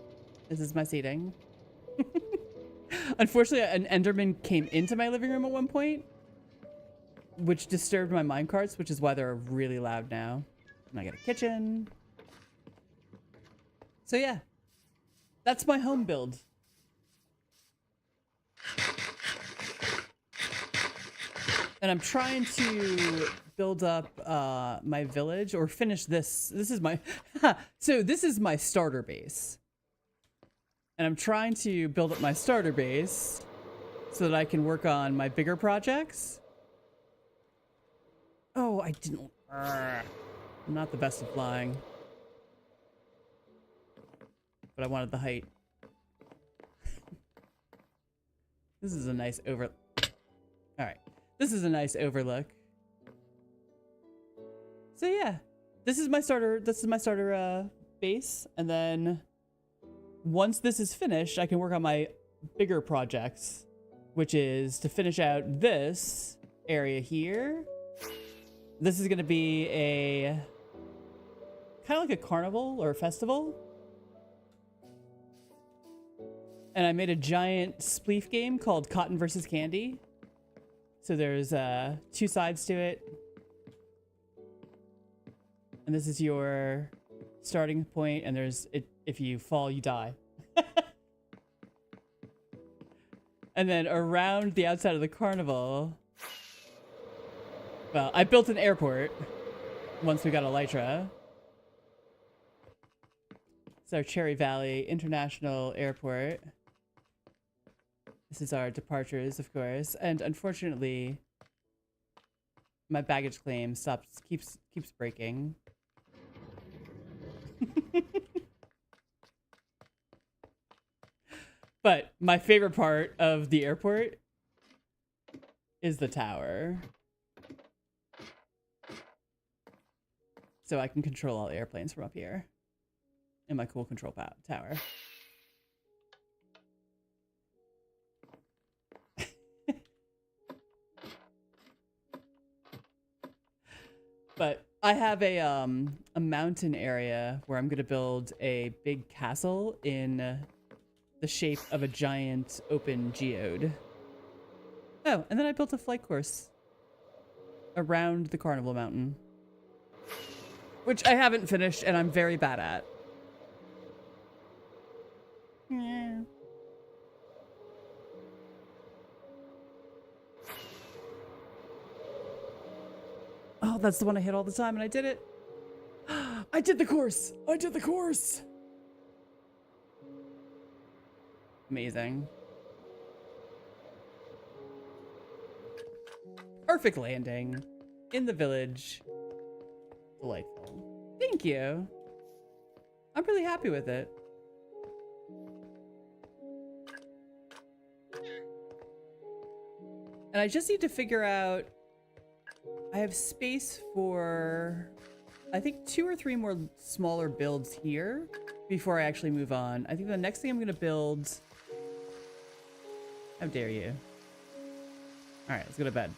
This is my seating. Unfortunately, an Enderman came into my living room at one point, which disturbed my minecarts, which is why they're really loud now. And I got a kitchen. So yeah, that's my home build. And I'm trying to build up my village or finish this. This is my, so this is my starter base. And I'm trying to build up my starter base so that I can work on my bigger projects. Oh, I didn't. I'm not the best at flying. But I wanted the height. This is a nice over. All right. This is a nice overlook. So yeah, this is my starter. This is my starter base, and then once this is finished, I can work on my bigger projects, which is to finish out this area here. This is going to be a kind of like a carnival or a festival. And I made a giant spleef game called Cotton versus Candy. So there's 2 sides to it. And this is your starting point, and there's if you fall, you die. And then around the outside of the carnival, well, I built an airport once we got Elytra. It's our Cherry Valley International Airport. This is our departures, of course, and unfortunately, my baggage claim keeps breaking. But my favorite part of the airport is the tower. So I can control all the airplanes from up here in my cool control tower. But I have a mountain area where I'm gonna build a big castle in the shape of a giant open geode. Oh, and then I built a flight course around the Carnival Mountain, which I haven't finished and I'm very bad at. Yeah. Oh, that's the one I hit all the time and I did it. I did the course. I did the course. Amazing. Perfect landing in the village. Delightful. Thank you. I'm really happy with it. And I just need to figure out, I have space for, I think 2 or 3 more smaller builds here before I actually move on. I think the next thing I'm going to build, how dare you? All right, let's go to bed.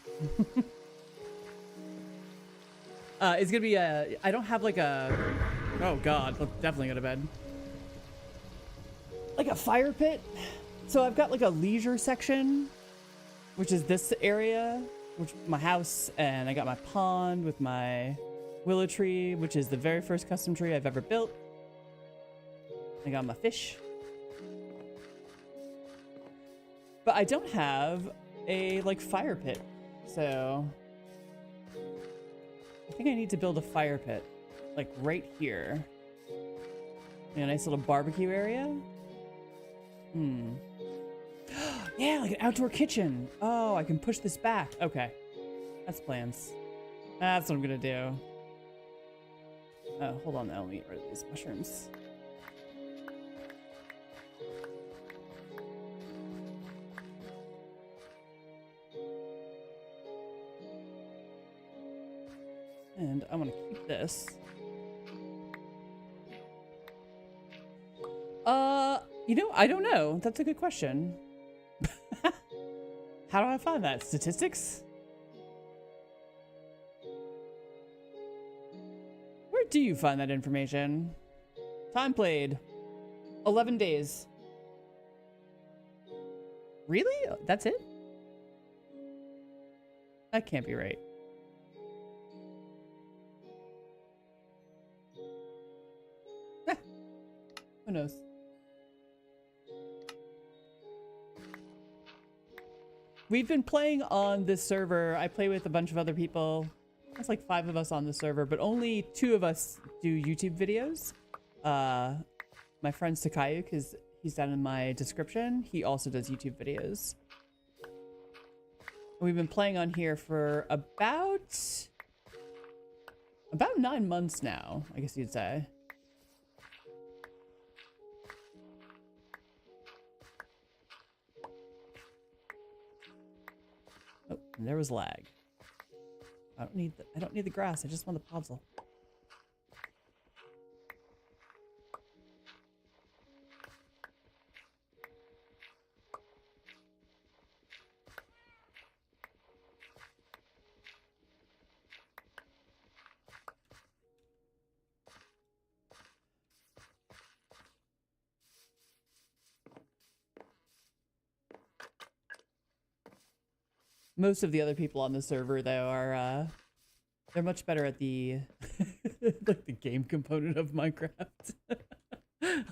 It's gonna be a, I don't have like a, oh God, let's definitely go to bed. Like a fire pit. So I've got like a leisure section, which is this area, which my house, and I got my pond with my willow tree, which is the very first custom tree I've ever built. I got my fish. But I don't have a like fire pit, so I think I need to build a fire pit like right here. A nice little barbecue area. Yeah, like an outdoor kitchen. Oh, I can push this back. Okay, that's plans. That's what I'm gonna do. Oh, hold on, let me get rid of these mushrooms. And I'm gonna keep this. You know, I don't know. That's a good question. How do I find that? Statistics? Where do you find that information? Time played. 11 days. Really? That's it? That can't be right. Who knows? We've been playing on this server. I play with a bunch of other people. There's like 5 of us on the server, but only 2 of us do YouTube videos. My friend Sakayu, because he's down in my description, he also does YouTube videos. We've been playing on here for about 9 months now, I guess you'd say. And there was lag. I don't need the grass. I just want the puzzle. Most of the other people on the server, though, are they're much better at the like the game component of Minecraft.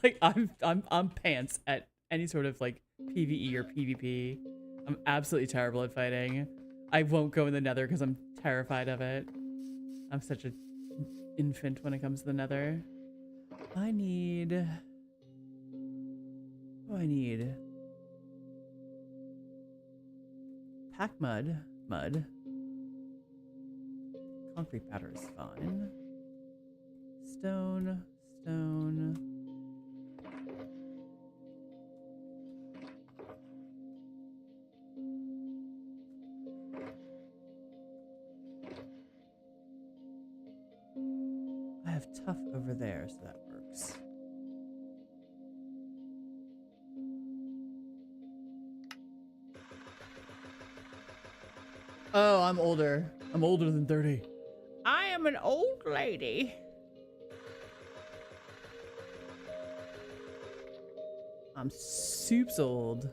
Like I'm pants at any sort of like PvE or PvP. I'm absolutely terrible at fighting. I won't go in the Nether because I'm terrified of it. I'm such an infant when it comes to the Nether. I need. What do I need? Pack mud. Concrete powder is fine. Stone. I have tough over there, so that works. Oh, I'm older. I'm older than 30. I am an old lady. I'm soups old.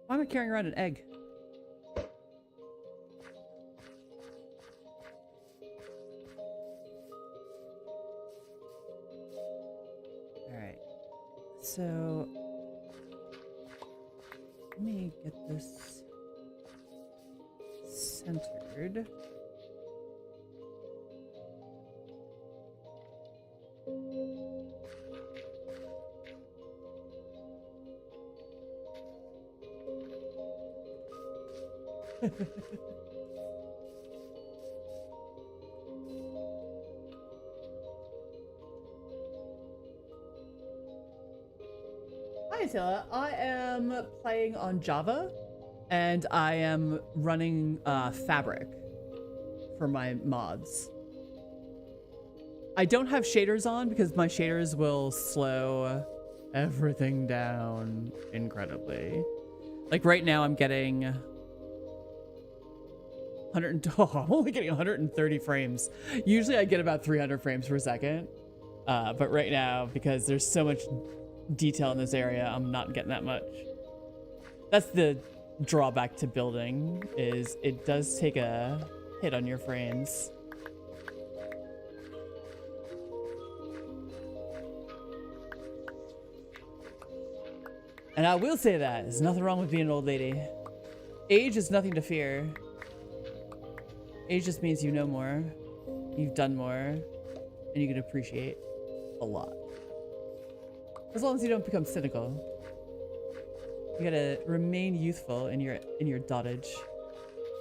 Why am I carrying around an egg? So, let me get this centered. Hi Attila, I am playing on Java and I am running Fabric for my mods. I don't have shaders on because my shaders will slow everything down incredibly. Like right now I'm getting I'm only getting 130 frames. Usually I get about 300 frames per second. But right now, because there's so much detail in this area, I'm not getting that much. That's the drawback to building, is it does take a hit on your frames. And I will say that there's nothing wrong with being an old lady. Age is nothing to fear. Age just means you know more, you've done more, and you can appreciate a lot. As long as you don't become cynical. You gotta remain youthful in your dotage.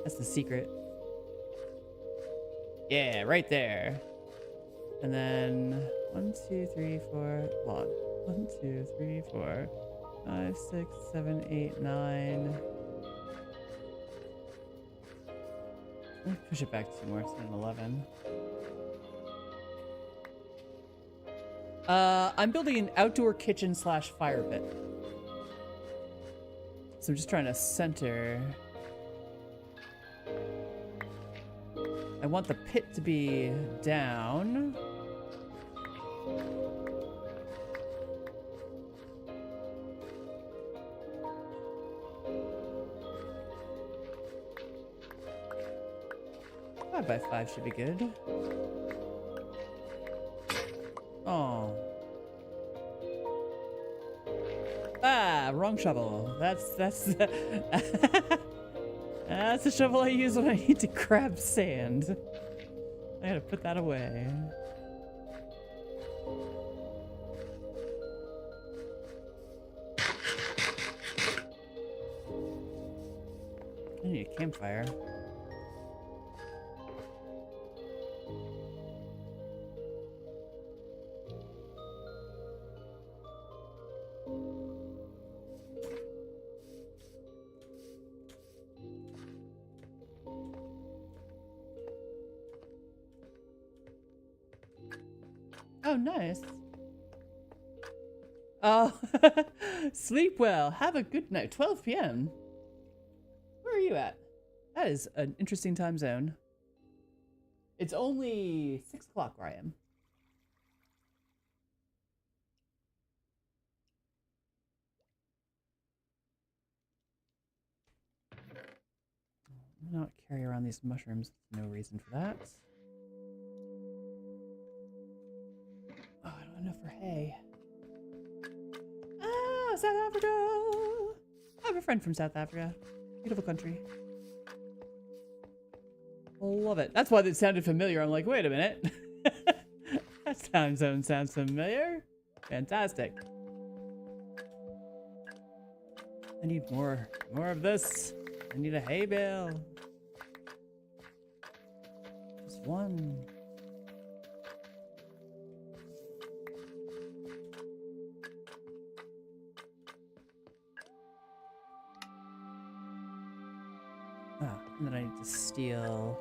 That's the secret. Yeah, right there. And then 1, 2, 3, 4 log. 1, 2, 3, 4, 5, 6, 7, 8, 9. Let me push it back 2 more, so 11. I'm building an outdoor kitchen / fire pit. So I'm just trying to center. I want the pit to be down. Five by 5 should be good. Oh. Ah, wrong shovel. That's that's the shovel I use when I need to grab sand. I gotta put that away. I need a campfire. Oh, nice. Oh, sleep well. Have a good night. 12 p.m. Where are you at? That is an interesting time zone. It's only 6 o'clock where I am. I'm not carry around these mushrooms. No reason for that. Oh, I don't have enough for hay. Ah, South Africa! I have a friend from South Africa. Beautiful country. Love it. That's why it sounded familiar. I'm like, wait a minute. That time zone sounds familiar. Fantastic. I need more of this. I need a hay bale. Just one. Ah, and then I need to steal.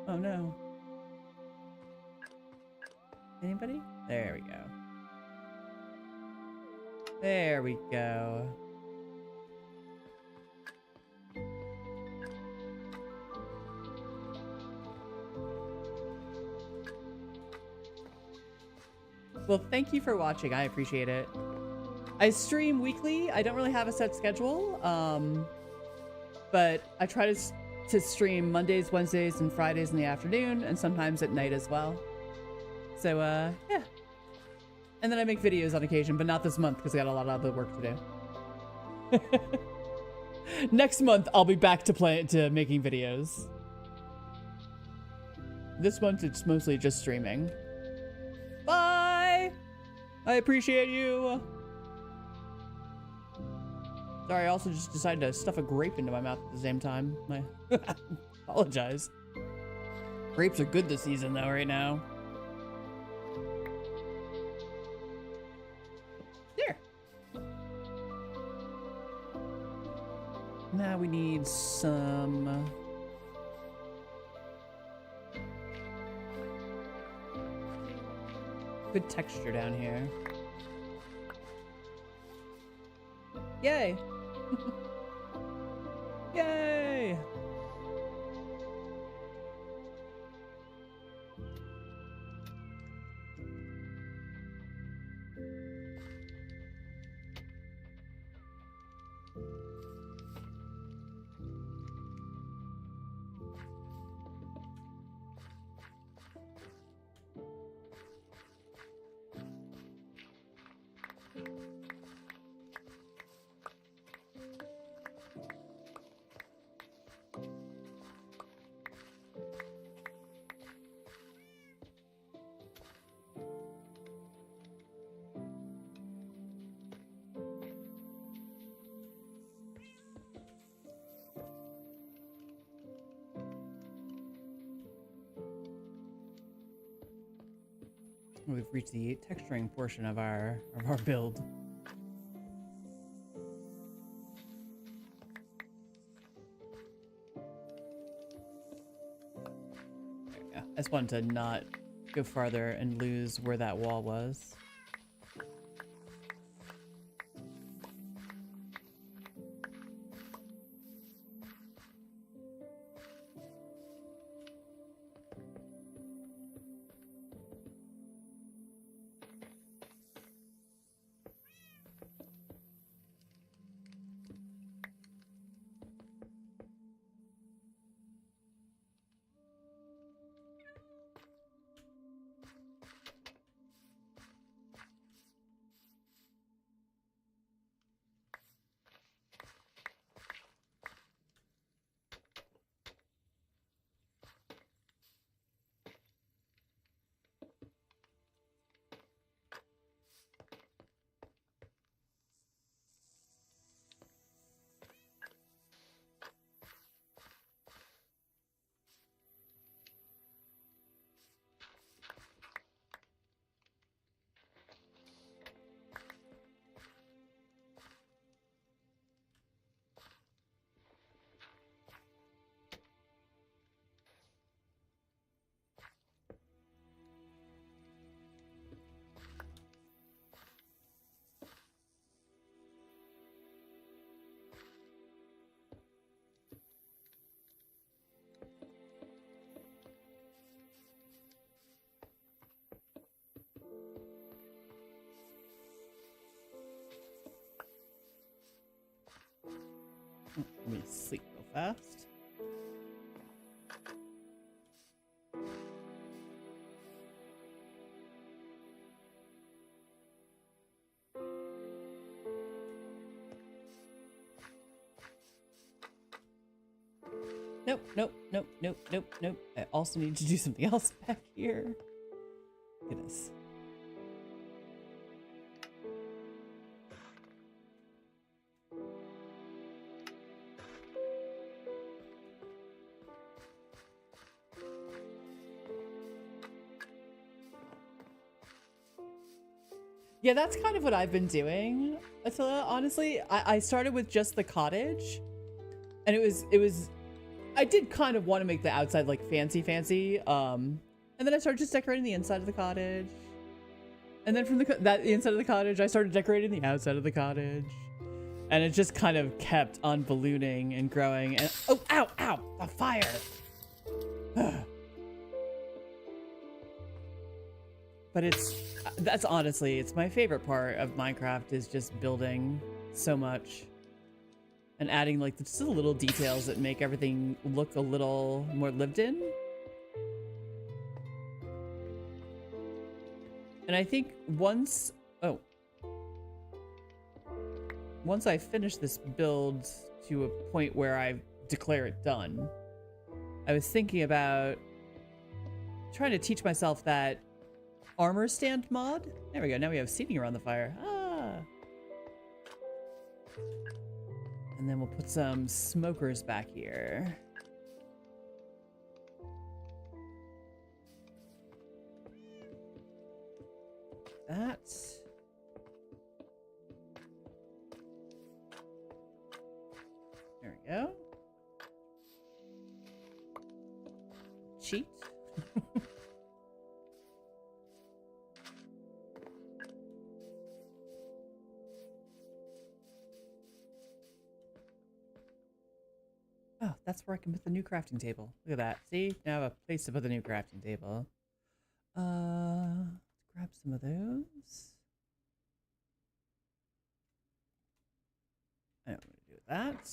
Oh no. Anybody? There we go. There we go. Well, thank you for watching. I appreciate it. I stream weekly. I don't really have a set schedule, but I try to stream Mondays, Wednesdays, and Fridays in the afternoon, and sometimes at night as well. So, yeah. And then I make videos on occasion, but not this month because I got a lot of other work to do. Next month, I'll be back to making videos. This month, it's mostly just streaming. Bye! I appreciate you. Sorry, I also just decided to stuff a grape into my mouth at the same time. I apologize. Grapes are good this season, though, right now. There. Now we need some... good texture down here. Yay! Yay! We've reached the texturing portion of our build. There we go. I just wanted to not go farther and lose where that wall was. Let me sleep real fast. Nope, nope, nope, nope, nope, nope. I also need to do something else back here. Goodness. Yeah, that's kind of what I've been doing, Attila. Honestly, I started with just the cottage, and it was I did kind of want to make the outside like fancy, and then I started just decorating the inside of the cottage, and then from the inside of the cottage, I started decorating the outside of the cottage, and it just kind of kept on ballooning and growing. And oh, ow, ow, a fire! But that's honestly, it's my favorite part of Minecraft is just building so much and adding like just the little details that make everything look a little more lived in. And I think once I finish this build to a point where I declare it done, I was thinking about trying to teach myself that armor stand mod. There we go. Now we have seating around the fire. Ah. And then we'll put some smokers back here. That. There we go. Cheat. Oh, that's where I can put the new crafting table. Look at that. See? Now I have a place to put the new crafting table. Let's grab some of those. I don't want to do that.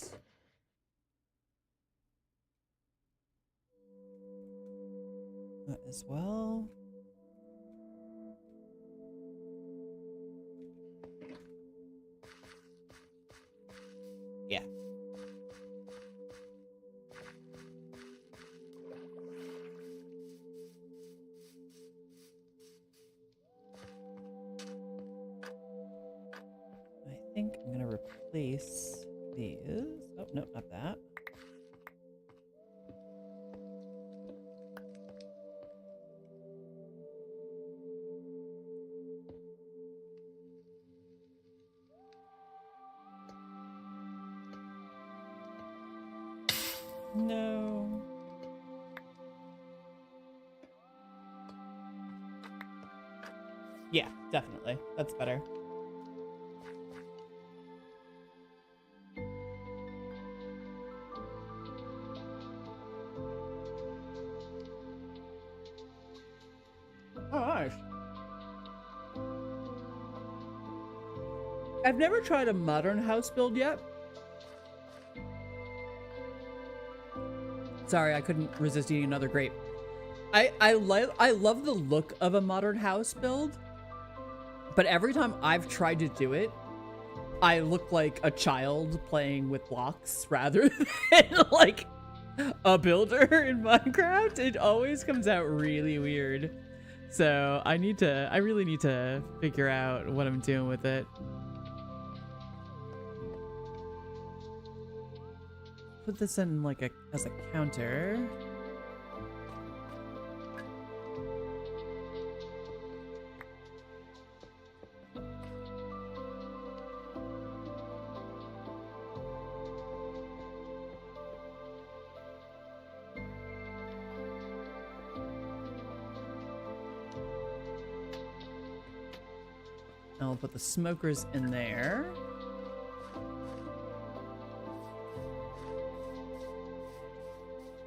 That as well. Yeah. I think I'm gonna replace these. Oh, no, not that. No. Yeah, definitely. That's better. Oh, nice. I've never tried a modern house build yet. Sorry, I couldn't resist eating another grape. I love the look of a modern house build, but every time I've tried to do it, I look like a child playing with blocks rather than like a builder in Minecraft. It always comes out really weird. So I really need to figure out what I'm doing with it. Put this in like as a counter. I'll put the smokers in there.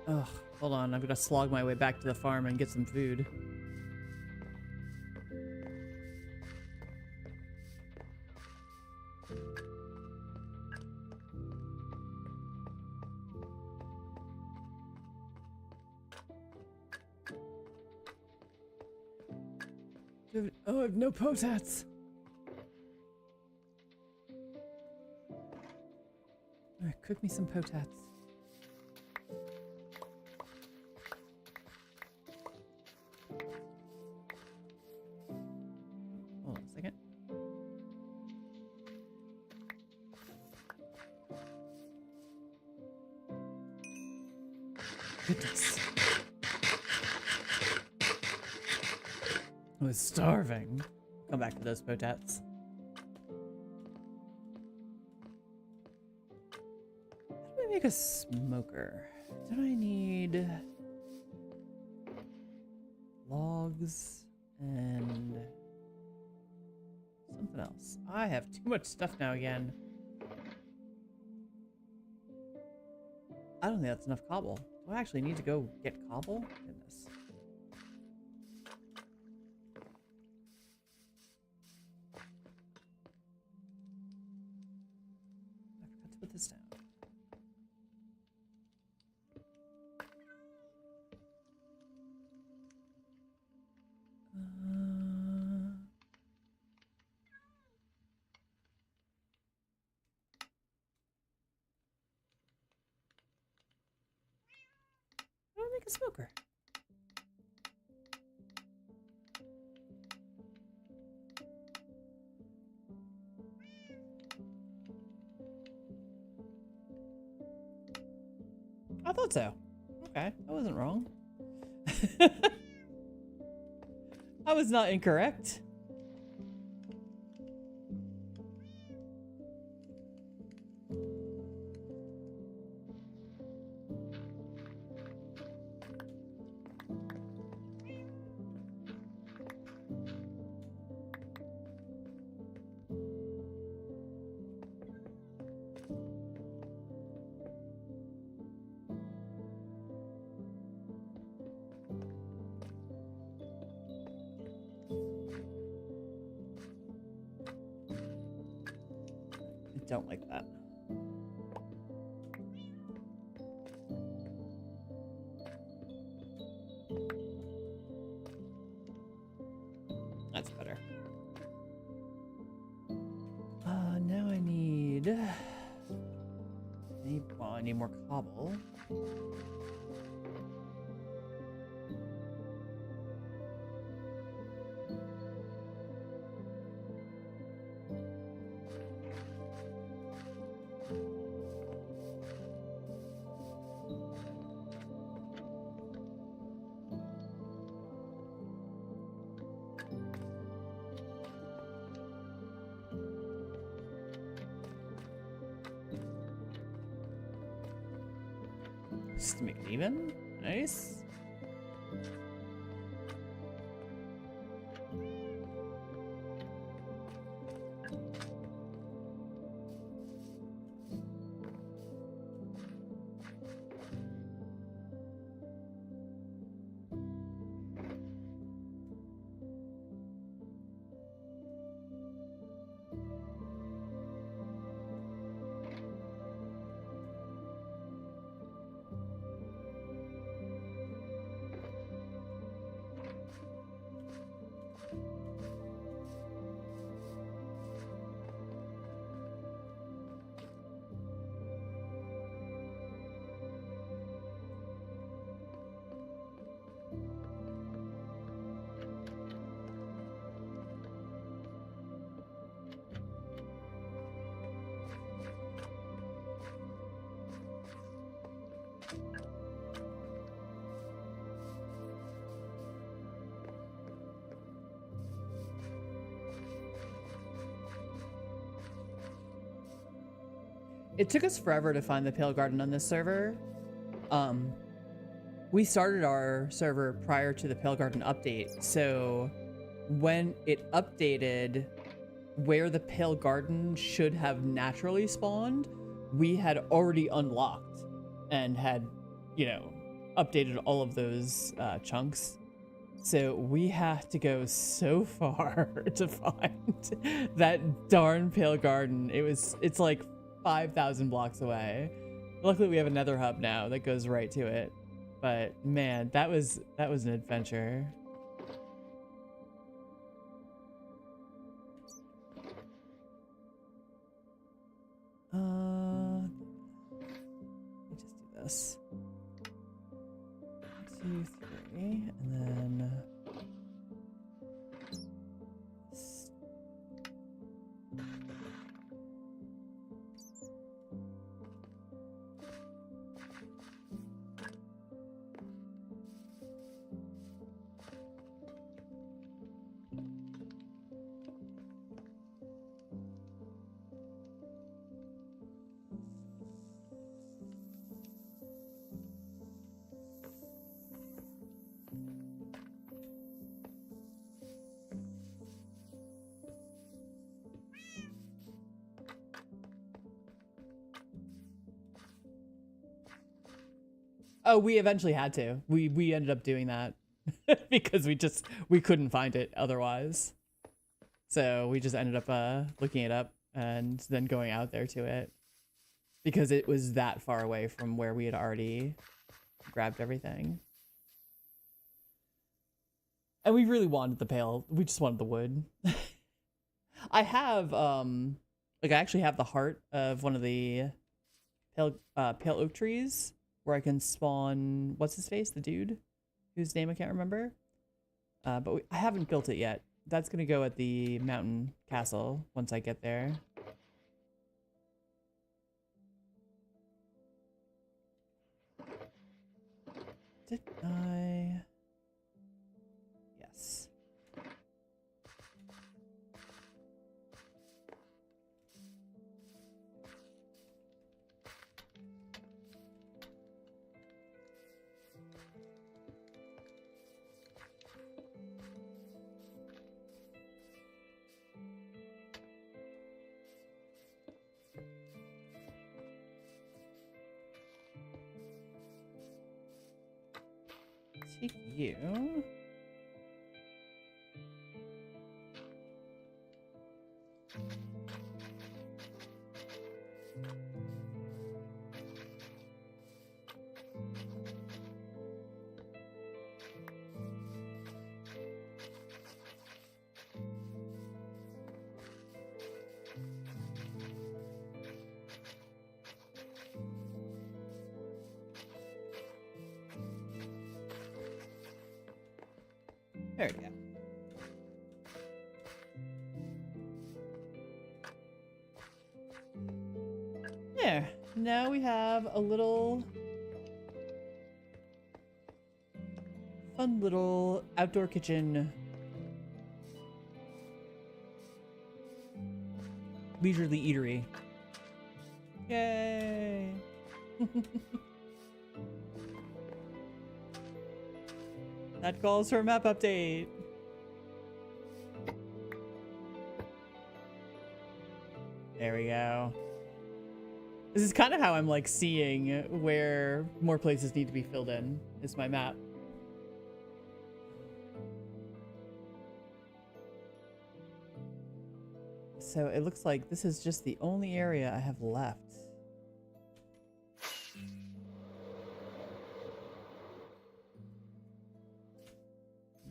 Ugh, hold on. I'm gonna slog my way back to the farm and get some food. Oh, I have no potats. Alright, cook me some potats. Hold on a second. Goodness. I was starving. Come back to those potats. How do I make a smoker? Don't I need logs and something else? I have too much stuff now again. I don't think that's enough cobble. Do I actually need to go get cobble? Goodness. I forgot to put this down. How do I make a smoker? I thought so. Okay, I wasn't wrong. I was not incorrect. Don't like that. That's better. Now I need well, I need more cobble. Just to make it even. Nice. It took us forever to find the Pale Garden on this server. We started our server prior to the Pale Garden update, so when it updated where the Pale Garden should have naturally spawned, we had already unlocked and had, you know, updated all of those chunks. So we have to go so far to find that darn Pale Garden. It's like 5,000 blocks away. Luckily we have another hub now that goes right to it. But man, that was an adventure. this. 1, 2, 3, and then. Oh, we eventually had to. We ended up doing that because we couldn't find it otherwise. So we just ended up looking it up and then going out there to it because it was that far away from where we had already grabbed everything. And we really wanted the pale. We just wanted the wood. I have like I actually have the heart of one of the pale oak trees where I can spawn, what's his face? The dude whose name I can't remember. But I haven't built it yet. That's going to go at the mountain castle once I get there. Did I? Yes. Take you. There we go. There. Now we have a little fun little outdoor kitchen. Leisurely eatery. Yay! That calls for a map update. There we go. This is kind of how I'm like seeing where more places need to be filled in, is my map. So it looks like this is just the only area I have left.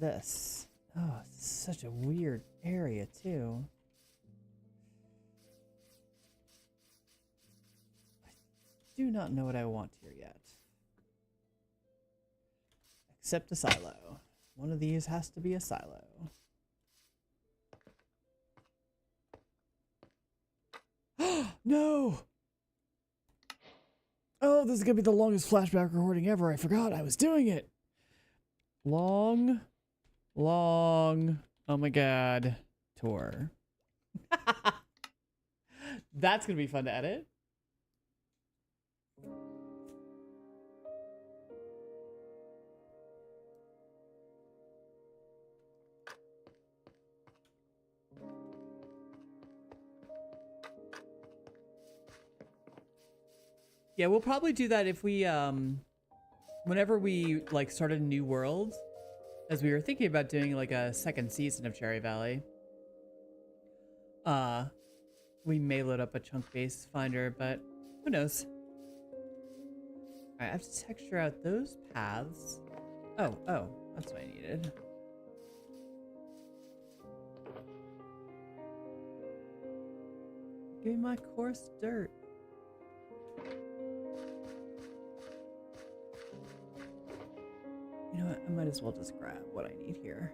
This. Oh, it's such a weird area too. I do not know what I want here yet. Except a silo. One of these has to be a silo. No! Oh, this is gonna be the longest flashback recording ever. I forgot I was doing it. Long, oh my god, tour. That's gonna be fun to edit. Yeah, we'll probably do that if we, whenever we, like, started a new world, as we were thinking about doing, like, a second season of Cherry Valley. We may load up a chunk base finder, but who knows? Alright, I have to texture out those paths. Oh, that's what I needed. Give me my coarse dirt. as well just grab what I need here.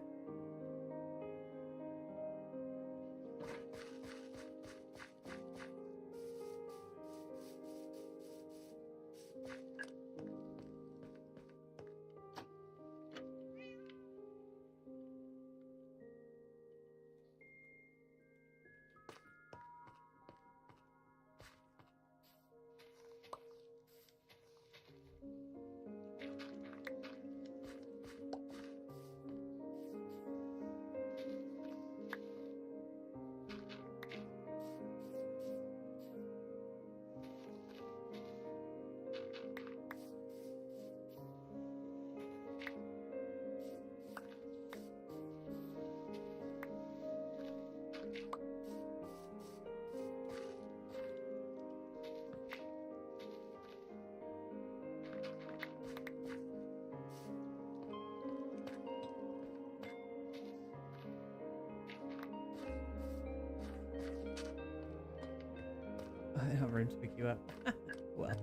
I don't have room to pick you up. Well.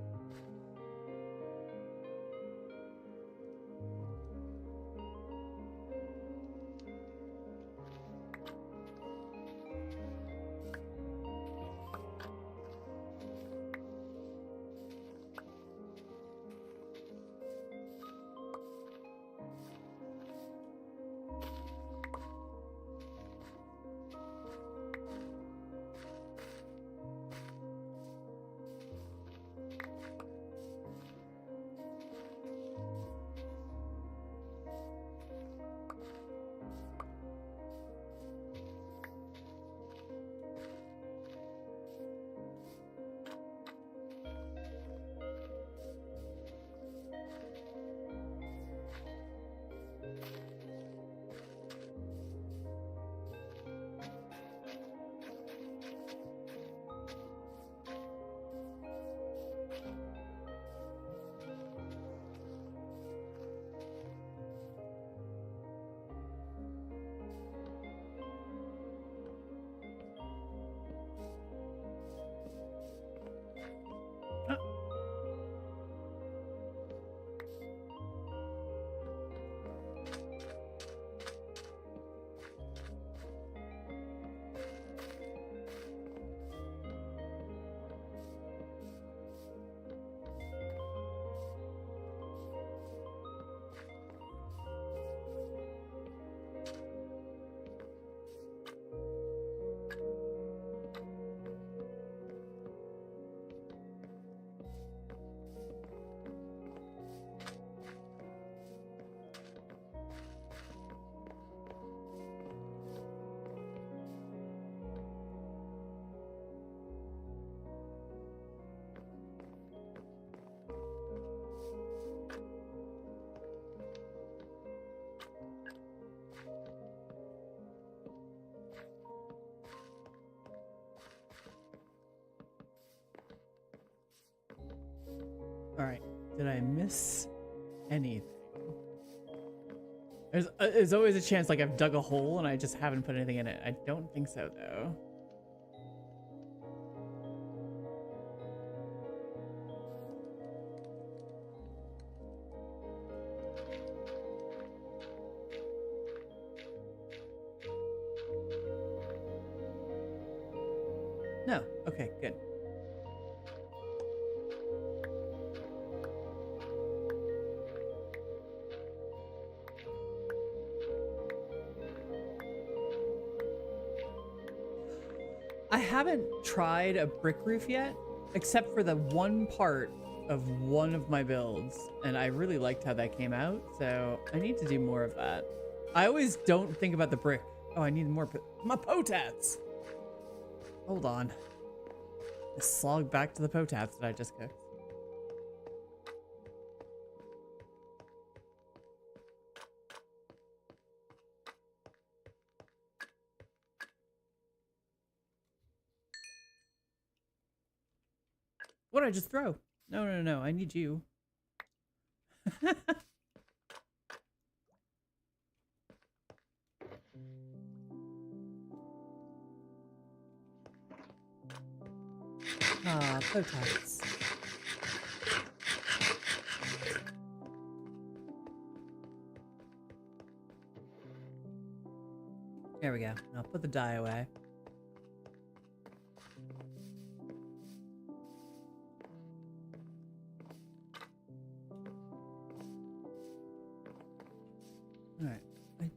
All right. Did I miss anything? There's always a chance like I've dug a hole and I just haven't put anything in it. I don't think so though. No. Okay, good. I haven't tried a brick roof yet, except for the one part of one of my builds, and I really liked how that came out, so I need to do more of that. I always don't think about the brick. Oh, I need more my potats. Hold on. I slog back to the potats that I just cooked. What did I just throw? No, no, no, I need you. Ah, potats. There we go. I'll put the dye away. Alright. I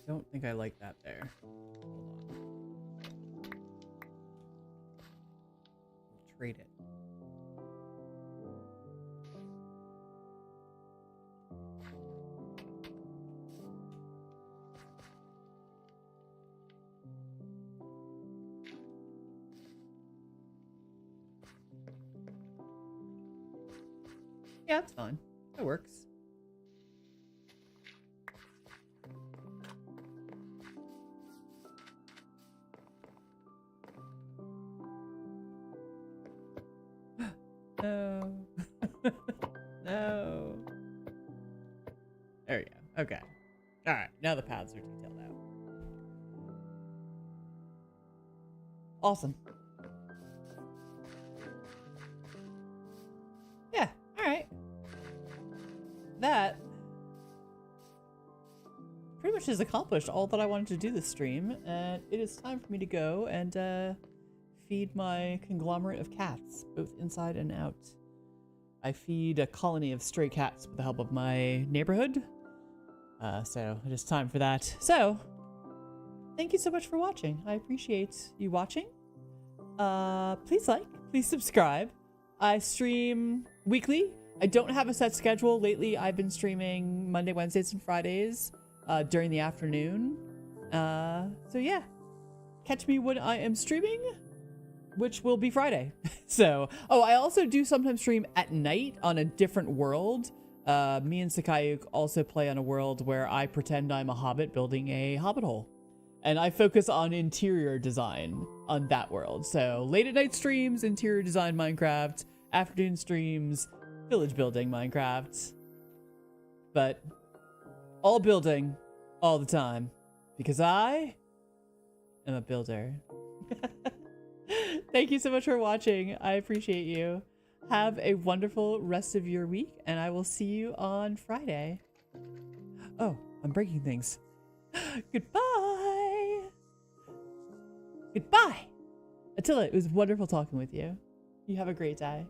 don't think I like that there. Hold on. We'll trade it. Yeah, it's fine. It works. No. No. There we go. Okay. All right. Now the paths are detailed out. Awesome. Yeah. All right. That pretty much has accomplished all that I wanted to do this stream, and it is time for me to go and feed my conglomerate of cats, both inside and out. I feed a colony of stray cats with the help of my neighborhood, so it is time for that. So, thank you so much for watching. I appreciate you watching. Please like, please subscribe. I stream weekly. I don't have a set schedule. Lately, I've been streaming Monday, Wednesdays, and Fridays during the afternoon. So yeah, catch me when I am streaming, which will be Friday. So, oh, I also do sometimes stream at night on a different world. Me and Sakayuk also play on a world where I pretend I'm a hobbit building a hobbit hole. And I focus on interior design on that world. So late at night streams, interior design Minecraft, afternoon streams, village building Minecraft. But all building all the time because I am a builder. Thank you so much for watching. I appreciate you. Have a wonderful rest of your week, and I will see you on Friday. Oh, I'm breaking things. Goodbye. Goodbye. Attila, it was wonderful talking with you. You have a great day.